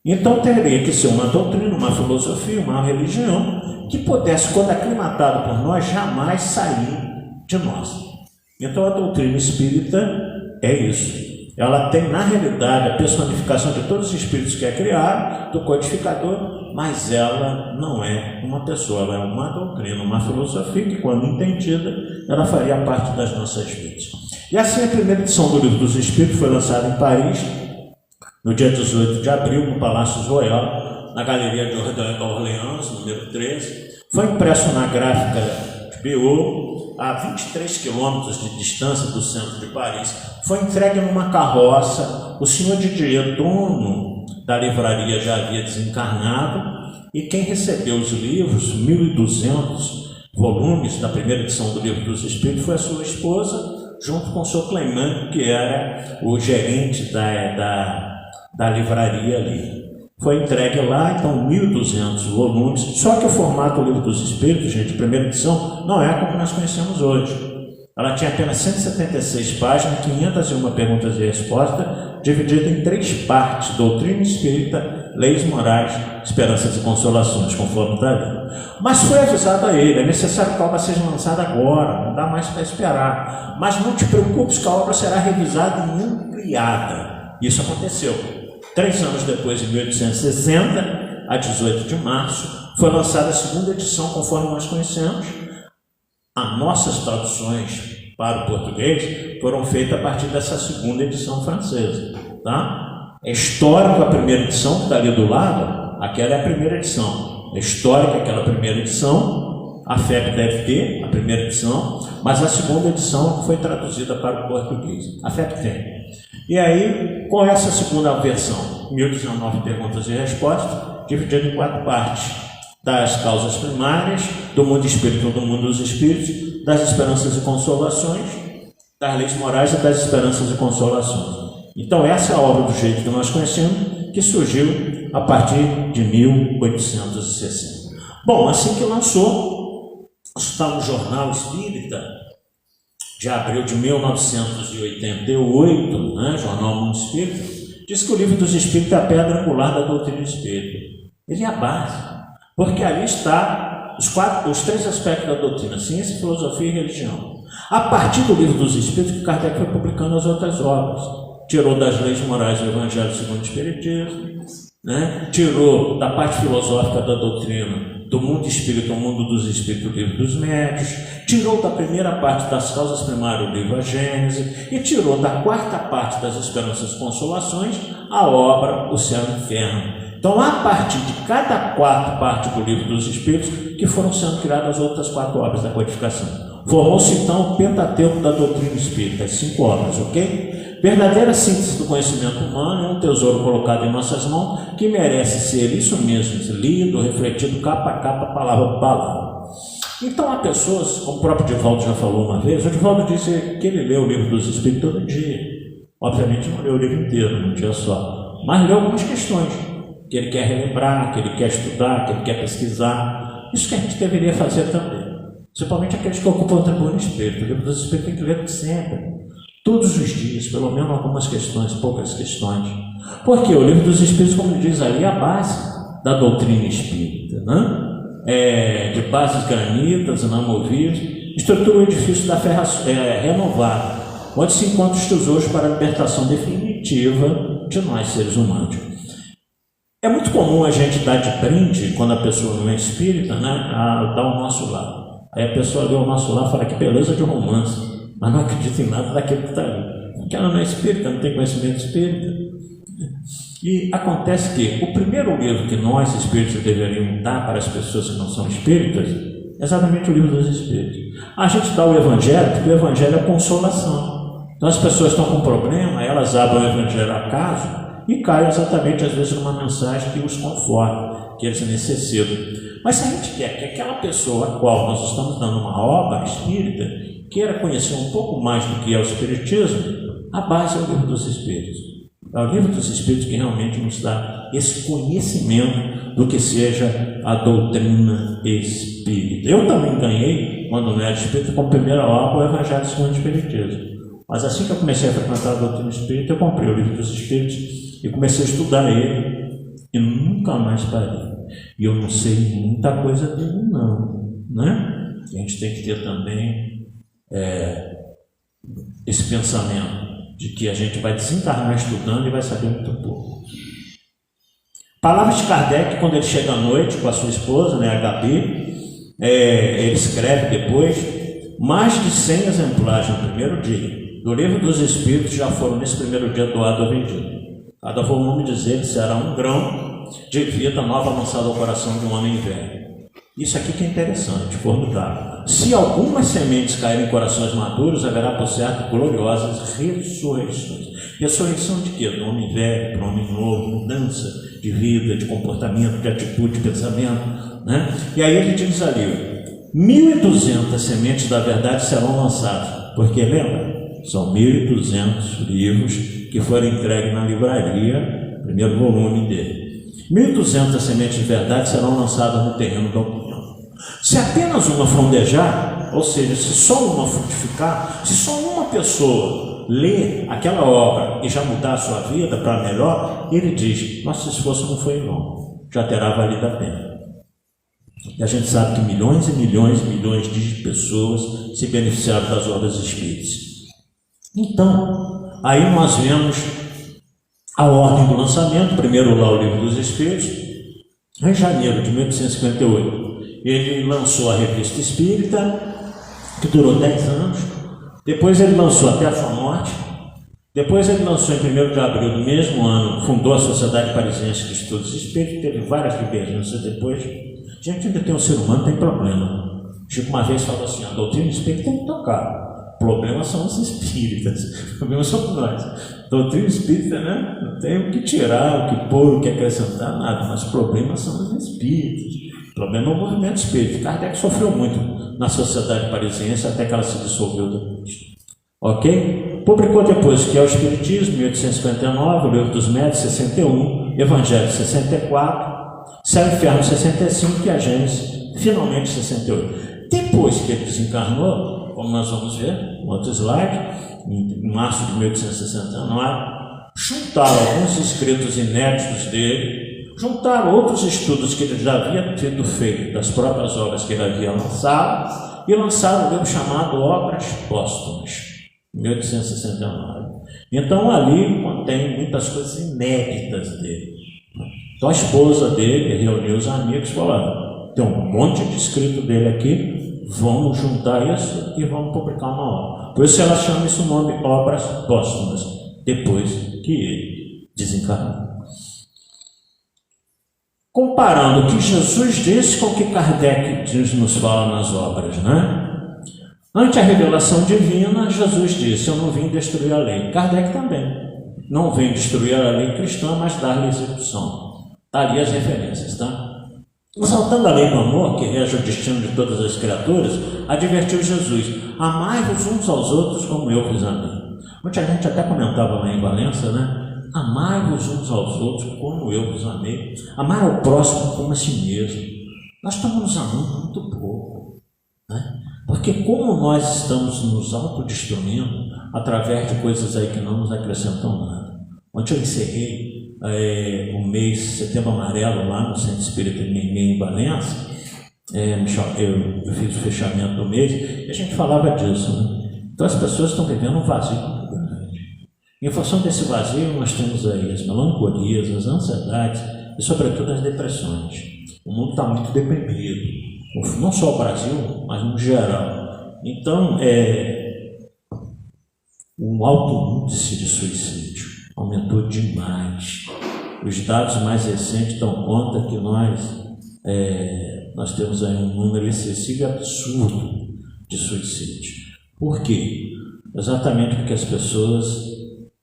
Então teria que ser uma doutrina, uma filosofia, uma religião, que pudesse, quando aclimatado por nós, jamais sair de nós. Então a doutrina espírita é isso. Ela tem, na realidade, a personificação de todos os espíritos que é criado, do codificador, mas ela não é uma pessoa, ela é uma doutrina, uma filosofia que, quando entendida, ela faria parte das nossas vidas. E assim a primeira edição do Livro dos Espíritos foi lançada em Paris, no dia 18 de abril, no Palácio Royal, na Galeria de Orleans, número 13. Foi impresso na gráfica de Biot, a 23 quilômetros de distância do centro de Paris. Foi entregue numa carroça. O senhor Didier, dono da livraria, já havia desencarnado, e quem recebeu os livros, 1.200 volumes da primeira edição do Livro dos Espíritos, foi a sua esposa, junto com o seu Clement, que era o gerente da livraria ali. Foi entregue lá, então, 1.200 volumes, só que o formato do Livro dos Espíritos, gente, primeira edição, não é como nós conhecemos hoje. Ela tinha apenas 176 páginas, 501 perguntas e respostas, dividida em 3 partes: doutrina espírita, leis morais, esperanças e consolações, conforme está ali. Mas foi avisado a ele, é necessário que a obra seja lançada agora, não dá mais para esperar. Mas não te preocupes que a obra será revisada e ampliada. Isso aconteceu. 3 anos depois, em 1860, a 18 de março, foi lançada a segunda edição, conforme nós conhecemos. As nossas traduções para o português foram feitas a partir dessa segunda edição francesa. Tá? É histórico a primeira edição, que está ali do lado, aquela é a primeira edição. É histórica aquela primeira edição, a FEB deve ter a primeira edição, mas a segunda edição foi traduzida para o português. A FEB tem. E aí, qual é essa segunda versão? 1019 perguntas e respostas, dividida em 4 partes: das causas primárias, do mundo espírita, do mundo dos espíritos, das esperanças e consolações, das leis morais e das esperanças e consolações. Então essa é a obra do jeito que nós conhecemos, que surgiu a partir de 1860. Bom, assim que lançou, está no Jornal Espírita, de abril de 1988, né, Jornal Mundo Espírita, diz que o Livro dos Espíritos é a pedra angular da doutrina espírita. Ele é a base, porque ali está os 3 aspectos da doutrina: ciência, filosofia e religião. A partir do Livro dos Espíritos, que Kardec foi publicando as outras obras. Tirou das leis morais do Evangelho segundo o Espiritismo, né? Tirou da parte filosófica da doutrina do mundo espírita, o mundo dos espíritos, o Livro dos Médios, tirou da primeira parte das causas primárias o livro A Gênese, e tirou da 4ª parte das esperanças e consolações a obra O Céu e o Inferno. Então, a partir de cada 4 parte do Livro dos Espíritos, que foram sendo criadas as outras 4 obras da codificação. Formou-se então o Pentateuco da doutrina espírita, as 5 obras, ok? Verdadeira síntese do conhecimento humano é um tesouro colocado em nossas mãos que merece ser isso mesmo, lido, refletido capa a capa, palavra por palavra. Então há pessoas, como o próprio Divaldo já falou uma vez, o Divaldo disse que ele lê o livro dos Espíritos todo dia. Obviamente não leu o livro inteiro, num dia só, mas leu algumas questões que ele quer relembrar, que ele quer estudar, que ele quer pesquisar. Isso que a gente deveria fazer também, principalmente aqueles que ocupam o tribunal espírita. O livro dos Espíritos tem que ler sempre, todos os dias, pelo menos algumas questões, poucas questões. Porque o livro dos Espíritos, como diz ali, é a base da doutrina espírita, né? De bases granitas, inamovíveis, estrutura o edifício da fé renovada, onde se encontram os tesouros para a libertação definitiva de nós, seres humanos. É muito comum a gente dar de brinde, quando a pessoa não é espírita, né, a dar o nosso lar. Aí a pessoa lê o nosso lar e fala que beleza de romance, mas não acredita em nada daquilo que está ali. Porque ela não é espírita, não tem conhecimento espírita. E acontece que o primeiro livro que nós, espíritos, deveríamos dar para as pessoas que não são espíritas é exatamente o livro dos Espíritos. A gente dá o Evangelho, porque o Evangelho é consolação. Então as pessoas estão com problema, elas abrem o Evangelho acaso e caem exatamente, às vezes, numa mensagem que os conforta, que eles necessitam. Mas se a gente quer que aquela pessoa a qual nós estamos dando uma obra espírita queira conhecer um pouco mais do que é o Espiritismo, a base é o livro dos Espíritos. É o livro dos Espíritos que realmente nos dá esse conhecimento do que seja a doutrina espírita. Eu também ganhei, quando não era espírita, como primeira obra, o Evangelho segundo o Espiritismo. Mas assim que eu comecei a frequentar a doutrina espírita, eu comprei o livro dos Espíritos e comecei a estudar ele e nunca mais parei. E eu não sei muita coisa dele não, né? A gente tem que ter também esse pensamento de que a gente vai desencarnar estudando e vai saber muito pouco. Palavras de Kardec, quando ele chega à noite com a sua esposa, né, a Gabi, ele escreve depois, mais de 100 exemplares no primeiro dia. Do livro dos Espíritos já foram nesse primeiro dia doado ou vendido. Cada volume, diz ele, será 1 grão de vida nova lançada ao coração de um homem velho. Isso aqui que é interessante, formidável. Se algumas sementes caírem em corações maduros, haverá por certo gloriosas ressurreições. Ressurreição de quê? Do homem velho para o homem novo, mudança de vida, de comportamento, de atitude, de pensamento, né? E aí ele diz ali, 1.200 sementes da verdade serão lançadas, porque lembra? São 1.200 livros que foram entregues na livraria, primeiro volume dele. 1.200 sementes de verdade serão lançadas no terreno da opinião. Se apenas uma frondejar, ou seja, se só uma frutificar, se só uma pessoa ler aquela obra e já mudar a sua vida para melhor, ele diz, nosso esforço não foi em vão, já terá valido a pena. E a gente sabe que milhões e milhões e milhões de pessoas se beneficiaram das obras espíritas. Então, aí nós vemos a ordem do lançamento, primeiro lá o Livro dos Espíritos, em janeiro de 1858. Ele lançou a Revista Espírita, que durou 10 anos, depois ele lançou até a sua morte, depois ele lançou em 1º de abril do mesmo ano, fundou a Sociedade Parisiense de Estudos Espíritas, teve várias divergências depois. Gente, ainda tem um ser humano, tem problema. Chico uma vez falou assim, a doutrina espírita tem que tocar. Problemas são os espíritas, problemas são nós. Doutrina espírita, né? Não tem o que tirar, o que pôr, o que acrescentar, nada, mas problemas são os espíritas. O problema é o movimento espírita. Kardec sofreu muito na Sociedade Parisiense até que ela se dissolveu depois. Ok? Publicou depois que é o Espiritismo, 1859, o Livro dos Médios, 61, Evangelho, 64, Céu e Inferno, 65 e a Gênesis, finalmente, 68. Depois que ele desencarnou, como nós vamos ver no outro slide, em março de 1869, juntaram alguns escritos inéditos dele, juntaram outros estudos que ele já havia tido feito das próprias obras que ele havia lançado e lançaram um livro chamado Obras Póstumas, em 1869. Então ali contém muitas coisas inéditas dele. Então a esposa dele reuniu os amigos e falou, tem um monte de escrito dele aqui, vamos juntar isso e vamos publicar uma obra. Por isso ela chama esse nome Obras Póstumas, depois que ele desencarnou. Comparando o que Jesus disse com o que Kardec nos fala nas obras, né? Ante a revelação divina, Jesus disse: eu não vim destruir a lei. Kardec também. Não vem destruir a lei cristã, mas dar-lhe execução. Está ali as referências, tá? Exaltando a lei do amor, que rege o destino de todas as criaturas, advertiu Jesus: amai-vos uns aos outros como eu vos amei. Muita gente até comentava lá em Valença, né? Amai-vos uns aos outros como eu vos amei. Amar ao próximo como a si mesmo. Nós estamos nos amando muito pouco, né? Porque como nós estamos nos autodestruindo através de coisas aí que não nos acrescentam nada. Ontem eu encerrei o mês Setembro Amarelo lá no Centro Espírita de Mimim, em Valença. Eu fiz o fechamento do mês e a gente falava disso, né? Então as pessoas estão vivendo um vazio muito grande. Em função desse vazio nós temos aí as melancolias, as ansiedades e sobretudo as depressões. O mundo está muito deprimido, não só o Brasil, mas no geral. Então o alto índice de suicídio aumentou demais. Os dados mais recentes dão conta que nós temos aí um número excessivo e absurdo de suicídio. Por quê? Exatamente porque as pessoas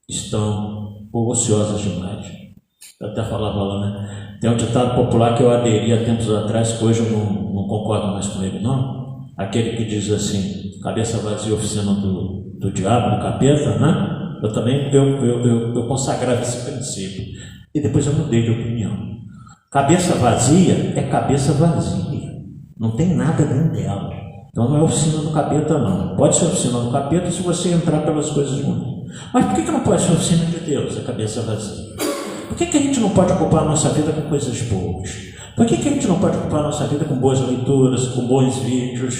estão ociosas demais. Eu até falava lá, né? Tem um ditado popular que eu aderi há tempos atrás, que hoje eu não concordo mais com ele, não. Aquele que diz assim: cabeça vazia, oficina do diabo, do capeta, né? Eu também eu consagrava esse princípio. E depois eu mudei de opinião. Cabeça vazia é cabeça vazia. Não tem nada dentro dela. Então não é oficina do capeta, não. Pode ser oficina do capeta se você entrar pelas coisas ruins. Mas por que não pode ser oficina de Deus, a cabeça vazia? Por que a gente não pode ocupar a nossa vida com coisas boas? Por que a gente não pode ocupar a nossa vida com boas leituras, com bons vídeos,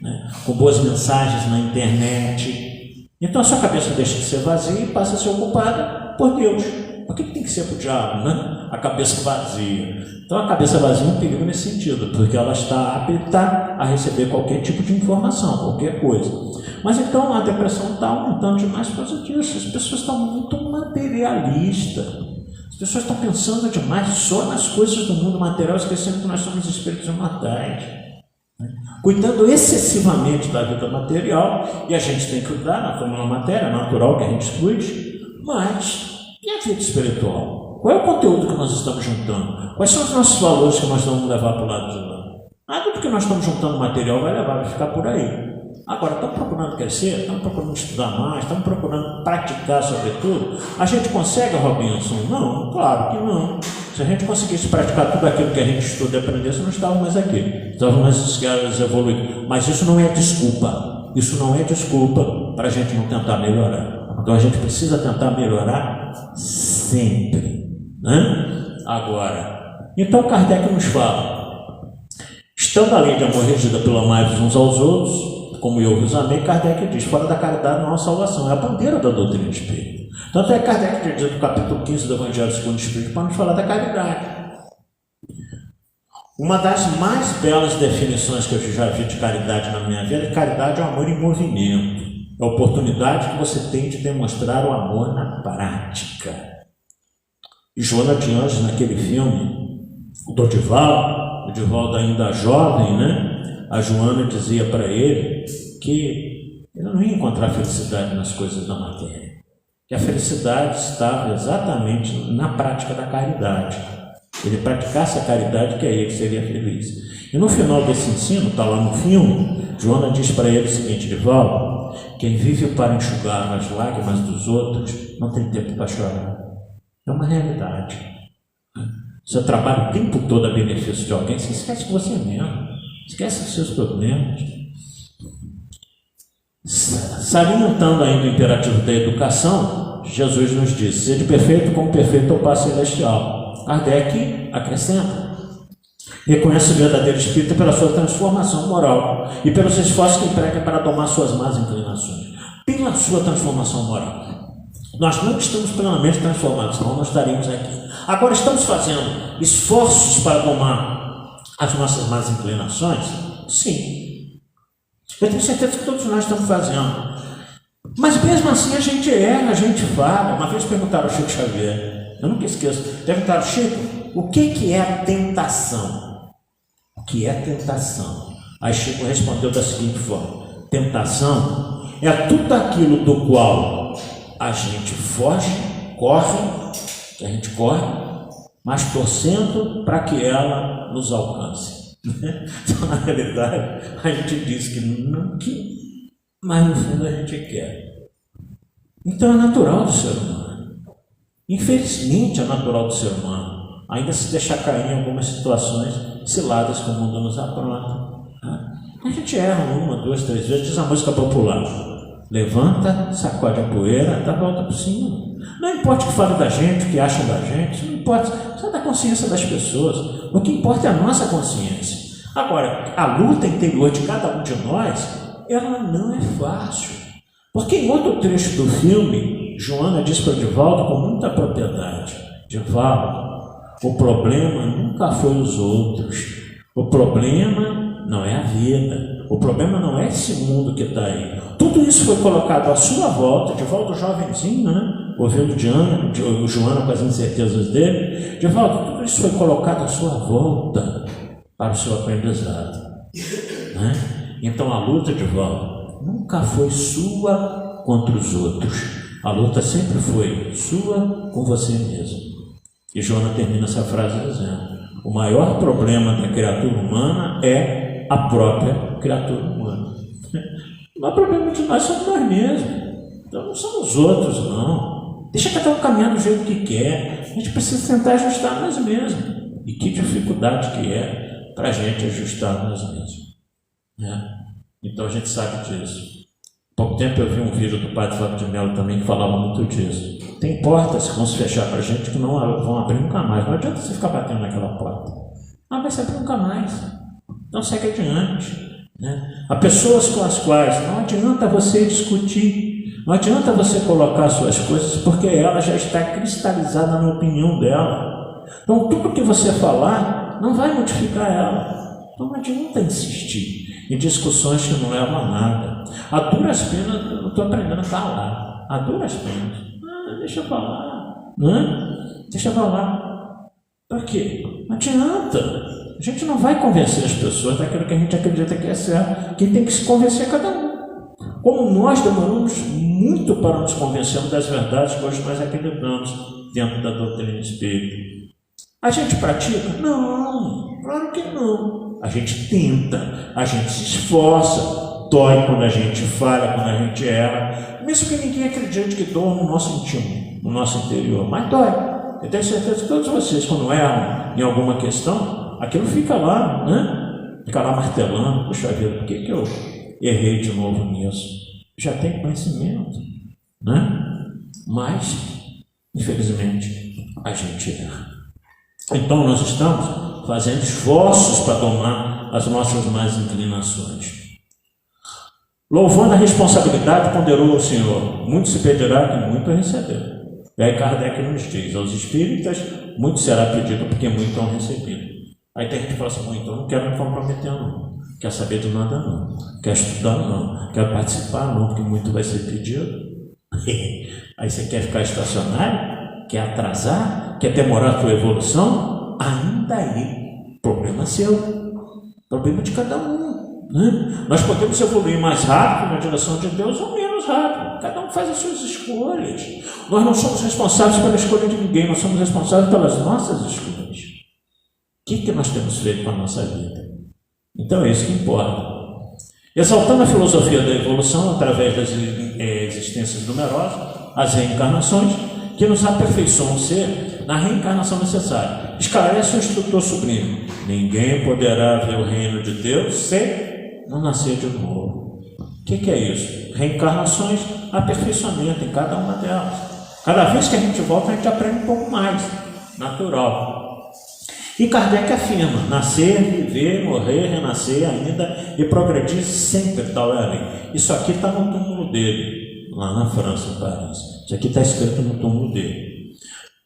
né? Com boas mensagens na internet? Então a sua cabeça deixa de ser vazia e passa a ser ocupada por Deus. Por que tem que ser para o diabo, né? A cabeça vazia. Então a cabeça vazia é um perigo nesse sentido, porque ela está apta a receber qualquer tipo de informação, qualquer coisa. Mas então a depressão está aumentando demais por causa disso. As pessoas estão muito materialistas. As pessoas estão pensando demais só nas coisas do mundo material, esquecendo que nós somos espíritos imortais, né? Cuidando excessivamente da vida material, e a gente tem que cuidar, nós estamos numa matéria natural que a gente cuide, mas e a vida espiritual? Qual é o conteúdo que nós estamos juntando? Quais são os nossos valores que nós vamos levar para o lado de lá? Nada do que nós estamos juntando material vai levar, vai ficar por aí. Agora, estamos procurando crescer, estamos procurando estudar mais, estamos procurando praticar sobretudo. A gente consegue, Robinson? Não, claro que não. Se a gente conseguisse praticar tudo aquilo que a gente estuda e aprendesse, não estávamos mais aqui. Estávamos mais escalas evoluídos. Mas isso não é desculpa. Isso não é desculpa para a gente não tentar melhorar. Então a gente precisa tentar melhorar sempre, né? Agora, então Kardec nos fala: estando a lei de amor regida pelo amai-vos uns aos outros, como eu vos amei, Kardec diz: fora da caridade não há salvação. É a bandeira da doutrina espírita. Tanto é que Kardec diz no capítulo 15 do Evangelho segundo o Espírito para nos falar da caridade. Uma das mais belas definições que eu já vi de caridade na minha vida é: caridade é o amor em movimento. É a oportunidade que você tem de demonstrar o amor na prática. E Joana de Anjos, naquele filme, o Dorival ainda jovem, né? A Joana dizia para ele que ele não ia encontrar felicidade nas coisas da matéria, que a felicidade estava exatamente na prática da caridade. Ele praticasse a caridade, que aí ele seria feliz. E no final desse ensino, está lá no filme, Joana diz para ele o seguinte: Divaldo, quem vive para enxugar as lágrimas dos outros não tem tempo para chorar. É uma realidade. Você trabalha o tempo todo a benefício de alguém, você esquece de você mesmo, esquece dos seus problemas. Salientando ainda o imperativo da educação, Jesus nos diz: sede perfeito como perfeito é o Pai Celestial. Kardec acrescenta: reconhece o verdadeiro espírito pela sua transformação moral e pelos esforços que emprega para domar suas más inclinações. Pela sua transformação moral. Nós não estamos plenamente transformados, senão nós estaríamos aqui. Agora estamos fazendo esforços para domar as nossas más inclinações? Sim. Eu tenho certeza que todos nós estamos fazendo. Mas mesmo assim a gente erra, a gente falha. Uma vez perguntaram ao Chico Xavier, eu nunca esqueço, perguntaram: Chico, o que é a tentação? O que é tentação? Aí Chico respondeu da seguinte forma: tentação é tudo aquilo do qual a gente foge, que a gente corre, mas torcendo para que ela nos alcance. Então, na realidade, a gente diz que não quer, mas no fundo a gente quer. Então é natural do ser humano. Infelizmente é natural do ser humano ainda se deixar cair em algumas situações ciladas que o mundo nos apronta. A gente erra 1, 2, 3 vezes, diz a música popular: levanta, sacode a poeira, dá a volta por cima. Não importa o que fale da gente, o que acham da gente, não importa, só da consciência das pessoas. O que importa é a nossa consciência. Agora, a luta interior de cada um de nós, ela não é fácil. Porque em outro trecho do filme, Joana diz para Divaldo com muita propriedade: Divaldo, o problema nunca foi os outros. O problema não é a vida. O problema não é esse mundo que está aí. Tudo isso foi colocado à sua volta. Divaldo jovenzinho, né? Ouvindo Joana com as incertezas dele. Divaldo, tudo isso foi colocado à sua volta para o seu aprendizado, né? Então a luta, Divaldo, nunca foi sua contra os outros. A luta sempre foi sua com você mesmo. E Joana termina essa frase dizendo: o maior problema da criatura humana é a própria criatura humana. O maior problema de nós somos nós mesmos. Então não são os outros, não. Deixa cada um caminhar do jeito que quer. A gente precisa tentar ajustar nós mesmos. E que dificuldade que é para a gente ajustar nós mesmos, né? Então a gente sabe disso. Há pouco tempo eu vi um vídeo do padre Fábio de Mello também que falava muito disso. Tem portas que vão se fechar para a gente que não vão abrir nunca mais. Não adianta você ficar batendo naquela porta. Não vai se abrir nunca mais. Então segue adiante, né? Há pessoas com as quais não adianta você discutir, não adianta você colocar suas coisas, porque ela já está cristalizada na opinião dela. Então tudo que você falar não vai modificar ela. Então não adianta insistir em discussões que não levam a nada. A duras penas eu estou aprendendo a calar. A duras penas. Deixa eu falar, né? Deixa eu falar. Para quê? Não adianta. A gente não vai convencer as pessoas daquilo que a gente acredita que é certo. Quem tem que se convencer é cada um. Como nós demoramos muito para nos convencermos das verdades que hoje nós acreditamos dentro da doutrina espírita. A gente pratica? Não, claro que não. A gente tenta, a gente se esforça, dói quando a gente falha, quando a gente erra, mesmo que ninguém acredite que dói no nosso íntimo, no nosso interior, mas dói. Eu tenho certeza que todos vocês, quando erram em alguma questão, aquilo fica lá, né? Fica lá martelando: puxa vida, por que eu errei de novo nisso? Já tenho conhecimento, né? Mas, infelizmente, a gente erra. Então nós estamos fazendo esforços para domar as nossas más inclinações. Louvando a responsabilidade, ponderou o Senhor: muito se pedirá, que muito receberá. E aí Kardec nos diz: aos espíritas muito será pedido, porque muito hão recebido. Aí tem gente que fala assim: muito, eu não quero me comprometer não, quer saber de nada não, quer estudar não, quer participar não, porque muito vai ser pedido. Aí você quer ficar estacionário? Quer atrasar? Quer demorar a sua evolução? Ainda aí, problema seu, problema de cada um, né? Nós podemos evoluir mais rápido na direção de Deus ou menos rápido. Cada um faz as suas escolhas. Nós não somos responsáveis pela escolha de ninguém, nós somos responsáveis pelas nossas escolhas. O que nós temos feito com a nossa vida? Então é isso que importa. Exaltando a filosofia da evolução através das existências numerosas, as reencarnações, que nos aperfeiçoam o ser na reencarnação necessária. Esclarece o instrutor sublime: ninguém poderá ver o reino de Deus se não nascer de novo. O que é isso? Reencarnações, aperfeiçoamento em cada uma delas. Cada vez que a gente volta, a gente aprende um pouco mais. Natural. E Kardec afirma: nascer, viver, morrer, renascer ainda e progredir sempre, tal é a lei. Isso aqui está no túmulo dele, lá na França, em Paris. Isso aqui está escrito no túmulo dele.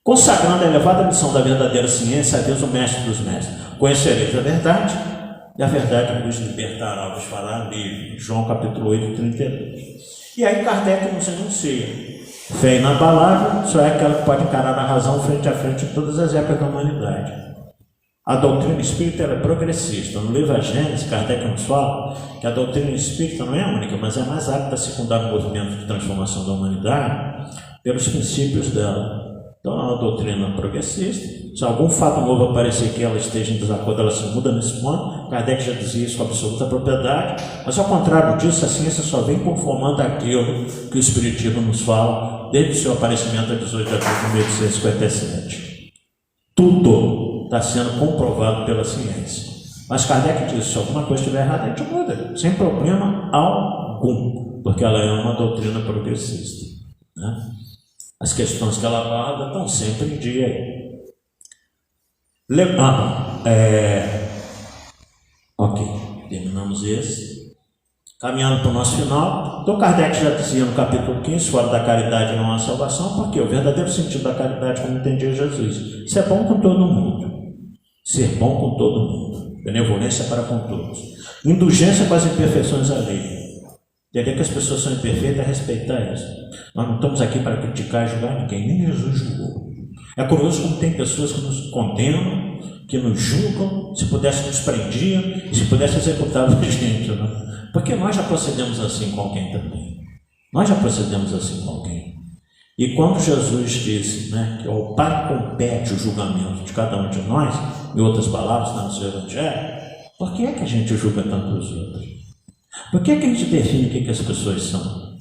Consagrando a elevada missão da verdadeira ciência, a Deus, o mestre dos mestres: conhecereis a verdade, e a verdade vos libertará, vos fará livre. João capítulo 8, 32. E aí Kardec nos enuncia: fé inabalável só é aquela que pode encarar a razão frente a frente em todas as épocas da humanidade. A doutrina espírita ela é progressista. No livro A Gênese, Kardec nos fala que a doutrina espírita não é única, mas é mais apta a secundar o movimento de transformação da humanidade pelos princípios dela. Então é uma doutrina progressista. Se algum fato novo aparecer que ela esteja em desacordo, ela se muda nesse ponto. Kardec já dizia isso com absoluta propriedade. Mas ao contrário disso, a ciência só vem conformando aquilo que o Espiritismo nos fala desde o seu aparecimento a 18 de abril de 1857. Tudo está sendo comprovado pela ciência. Mas Kardec disse, se alguma coisa estiver errada, a gente muda, sem problema algum, porque ela é uma doutrina progressista, né? As questões que ela aborda estão sempre em dia. Ok, terminamos esse. Caminhando para o nosso final, então Kardec já dizia no capítulo 15, fora da caridade não há salvação, porque o verdadeiro sentido da caridade, como entendia Jesus, ser bom com todo mundo. Ser bom com todo mundo. Benevolência para com todos. Indulgência com as imperfeições alheias. Entender que as pessoas são imperfeitas é respeitar isso. Nós não estamos aqui para criticar e julgar ninguém, nem Jesus julgou. É curioso como tem pessoas que nos condenam, que nos julgam, se pudesse nos prendiam, e se pudesse executar a gente, né? Porque nós já procedemos assim com alguém também. Nós já procedemos assim com alguém. E quando Jesus disse, né, que ao Pai compete o julgamento de cada um de nós, em outras palavras, está no seu Evangelho, por que é que a gente julga tanto os outros? Por que é que a gente define o que as pessoas são?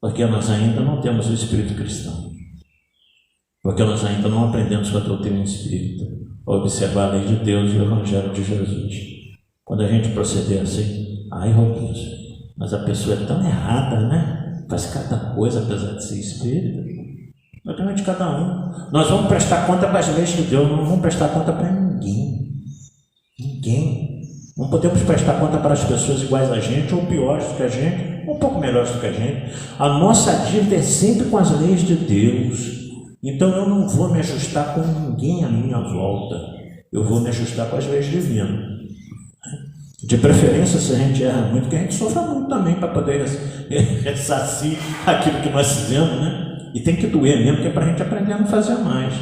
Porque nós ainda não temos o espírito cristão. Porque nós ainda não aprendemos com a doutrina espírita, a observar a lei de Deus e o Evangelho de Jesus. Quando a gente proceder assim, ai, Rodrigo, mas a pessoa é tão errada, né? Faz cada coisa, apesar de ser espírita. Depende de cada um. Nós vamos prestar conta para as leis de Deus, não vamos prestar conta para ninguém. Ninguém. Não podemos prestar conta para as pessoas iguais a gente, ou piores do que a gente, ou um pouco melhores do que a gente. A nossa dívida é sempre com as leis de Deus. Então eu não vou me ajustar com ninguém à minha volta. Eu vou me ajustar com as leis divinas. De preferência, se a gente erra muito, que a gente sofra muito também para poder ressarcir aquilo que nós fizemos, né? E tem que doer mesmo, que é para a gente aprender a não fazer mais.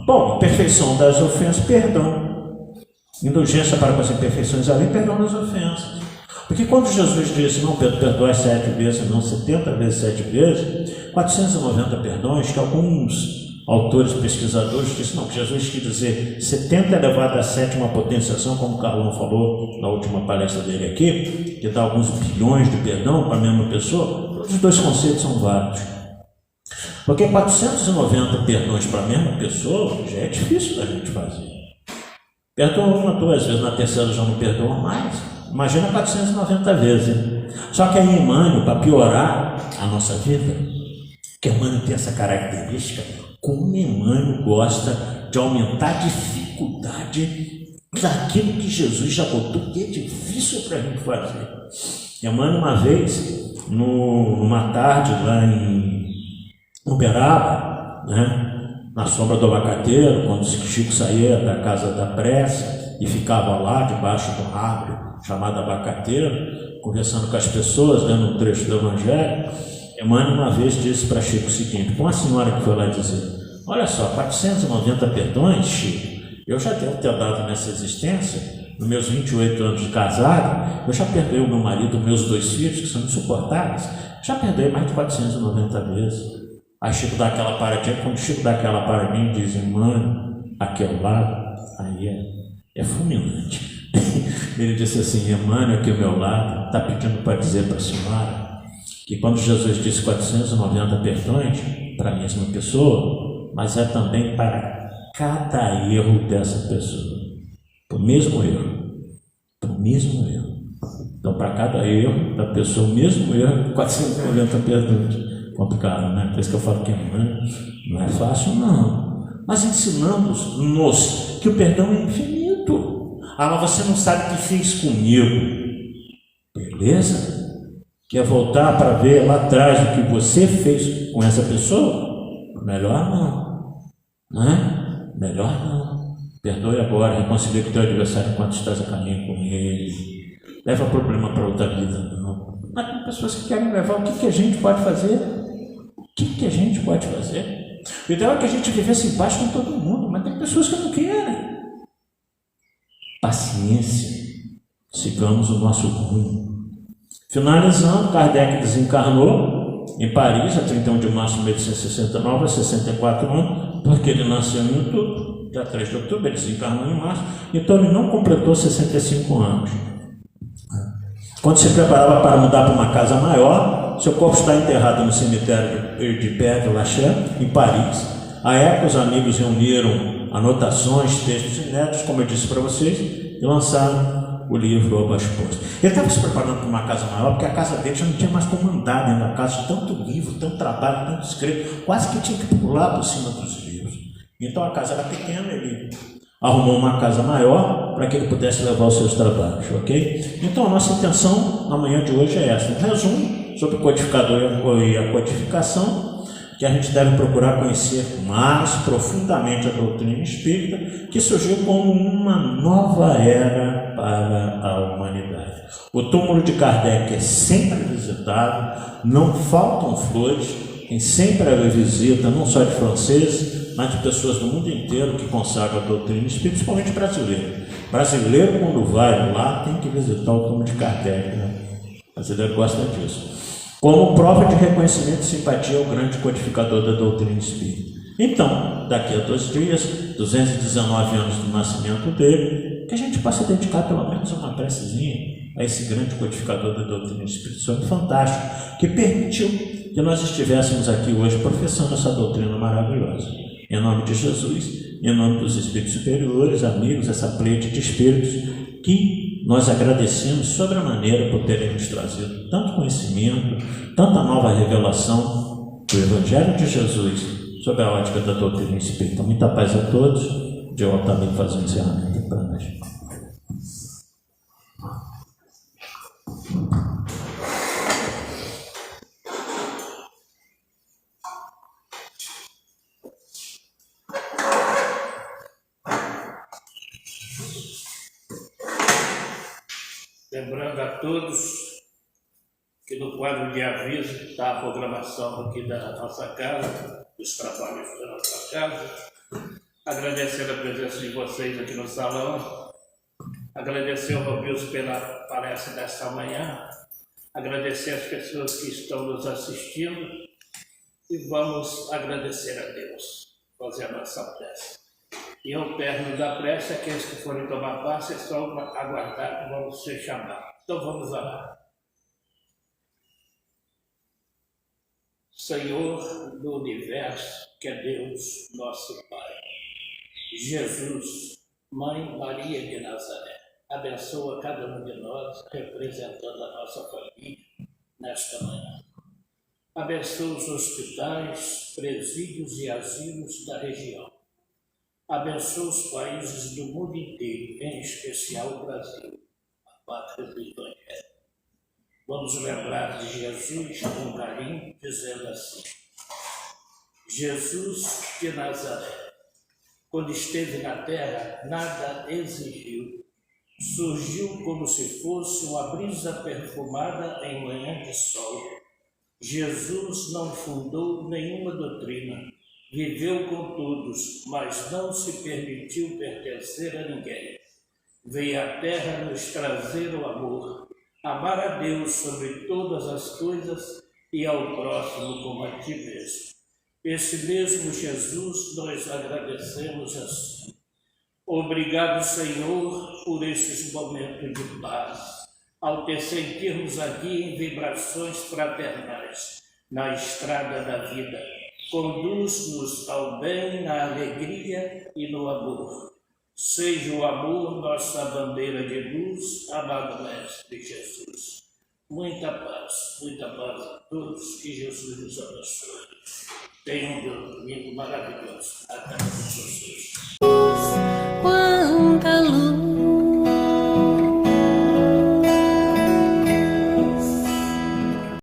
Bom, perfeição das ofensas, perdão. Indulgência para com as imperfeições além, perdão das ofensas. Porque quando Jesus disse, não perdoai 7 vezes, não 70 vezes 7 vezes, 490 perdões, que alguns autores, pesquisadores, disseram não, que Jesus quis dizer 70 elevado à 7ª potenciação, como o Carlão falou na última palestra dele aqui, que dá alguns bilhões de perdão para a mesma pessoa. Os dois conceitos são válidos. Porque 490 perdões para a mesma pessoa já é difícil da gente fazer. Perdoa uma, 2 vezes, na terceira já não perdoa mais. Imagina 490 vezes. Só que aí Emmanuel, para piorar a nossa vida, que Emmanuel tem essa característica, como Emmanuel gosta de aumentar a dificuldade daquilo que Jesus já botou, que é difícil para a gente fazer. Emmanuel, uma vez, numa tarde lá em Uberaba, né, na sombra do abacateiro, quando Chico saía da casa da prece e ficava lá debaixo do árvore chamado abacateiro, conversando com as pessoas, lendo um trecho do Evangelho, Emmanuel uma vez disse para Chico o seguinte, com a senhora que foi lá dizer, olha só, 490 perdões, Chico, eu já devo ter dado nessa existência, nos meus 28 anos de casado, eu já perdoei o meu marido, meus 2 filhos, que são insuportáveis, já perdoei mais de 490 vezes. Aí Chico dá aquela paradinha, quando Chico dá aquela paradinha, diz, mano, aqui ao lado, aí é fulminante. Ele disse assim, Emmanuel aqui ao meu lado, está pedindo para dizer para a senhora, que quando Jesus disse 490 perdões para a mesma pessoa, mas é também para cada erro dessa pessoa, para o mesmo erro, para o mesmo erro. Então, para cada erro da pessoa, o mesmo erro, 490 perdões. Complicado, né? Por isso que eu falo que não é fácil, não. Mas ensinamos-nos que o perdão é infinito. Ah, mas você não sabe o que fez comigo. Beleza? Quer voltar para ver lá atrás o que você fez com essa pessoa? Melhor não. Não é? Melhor não. Perdoe agora, reconcilie com o teu adversário enquanto estás a caminho com ele. Leva o problema para outra vida, não. Mas tem pessoas que querem levar, o que a gente pode fazer? O que a gente pode fazer? O ideal é que a gente vivesse em paz com todo mundo, mas tem pessoas que não querem. paciência, sigamos o nosso rumo. Finalizando, Kardec desencarnou em Paris, a 31 de março de 1869, a 64 anos, porque ele nasceu em outubro, dia 3 de outubro, ele desencarnou em março, então ele não completou 65 anos. Quando se preparava para mudar para uma casa maior, seu corpo está enterrado no cemitério de Père Lachaise, em Paris. À época, os amigos reuniram anotações, textos inéditos, como eu disse para vocês, e lançaram o livro Obras Postas. Ele estava se preparando para uma casa maior, porque a casa dele já não tinha mais como andar dentro da casa, tanto livro, tanto trabalho, tanto escrito, quase que tinha que pular por cima dos livros. Então a casa era pequena, ele arrumou uma casa maior para que ele pudesse levar os seus trabalhos, ok? Então a nossa intenção na manhã de hoje é essa, um resumo sobre o codificador e a codificação, que a gente deve procurar conhecer mais profundamente a doutrina espírita, que surgiu como uma nova era para a humanidade. O túmulo de Kardec é sempre visitado, não faltam flores, quem sempre a visita, não só de franceses, mas de pessoas do mundo inteiro que consagram a doutrina espírita, principalmente brasileiro. Brasileiro, quando vai lá, tem que visitar o túmulo de Kardec, né? O brasileiro gosta disso. Como prova de reconhecimento e simpatia ao grande codificador da doutrina espírita. Então, daqui a 2 dias, 219 anos do nascimento dele, que a gente possa dedicar pelo menos uma precezinha a esse grande codificador da doutrina espírita. Isso é fantástico, que permitiu que nós estivéssemos aqui hoje professando essa doutrina maravilhosa. Em nome de Jesus, em nome dos espíritos superiores, amigos, essa pleite de espíritos, que nós agradecemos sobremaneira por terem nos trazido tanto conhecimento, tanta nova revelação do Evangelho de Jesus sob a ótica da doutrina espírita. Muita paz a todos. Eu também fazer um encerramento para nós. Lembrando a todos que no quadro de aviso está a programação aqui da nossa casa, dos trabalhos da nossa casa. Agradecendo a presença de vocês aqui no salão, agradecer ao Robilson pela palestra desta manhã, agradecer as pessoas que estão nos assistindo e vamos agradecer a Deus, fazer a nossa prece. E ao término da prece, aqueles que forem tomar passe, é só aguardar que vamos ser chamados. Então vamos orar. Senhor do Universo, que é Deus, nosso Pai, Jesus, Mãe Maria de Nazaré, abençoa cada um de nós, representando a nossa família nesta manhã. Abençoa os hospitais, presídios e asilos da região. Abençoa os países do mundo inteiro, em especial o Brasil, a pátria do Evangelho. Vamos lembrar de Jesus com carinho, dizendo assim: Jesus de Nazaré, quando esteve na terra, nada exigiu. Surgiu como se fosse uma brisa perfumada em manhã de sol. Jesus não fundou nenhuma doutrina. Viveu com todos, mas não se permitiu pertencer a ninguém. Veio à terra nos trazer o amor, amar a Deus sobre todas as coisas e ao próximo como a ti mesmo. Esse mesmo Jesus nós agradecemos assim. Obrigado, Senhor, por esses momentos de paz, ao te sentirmos aqui em vibrações fraternais, na estrada da vida. Conduz-nos ao bem, na alegria e no amor. Seja o amor nossa bandeira de luz, amado Mestre Jesus. Muita paz a todos, que Jesus nos abençoe. Tenham um domingo maravilhoso. Até.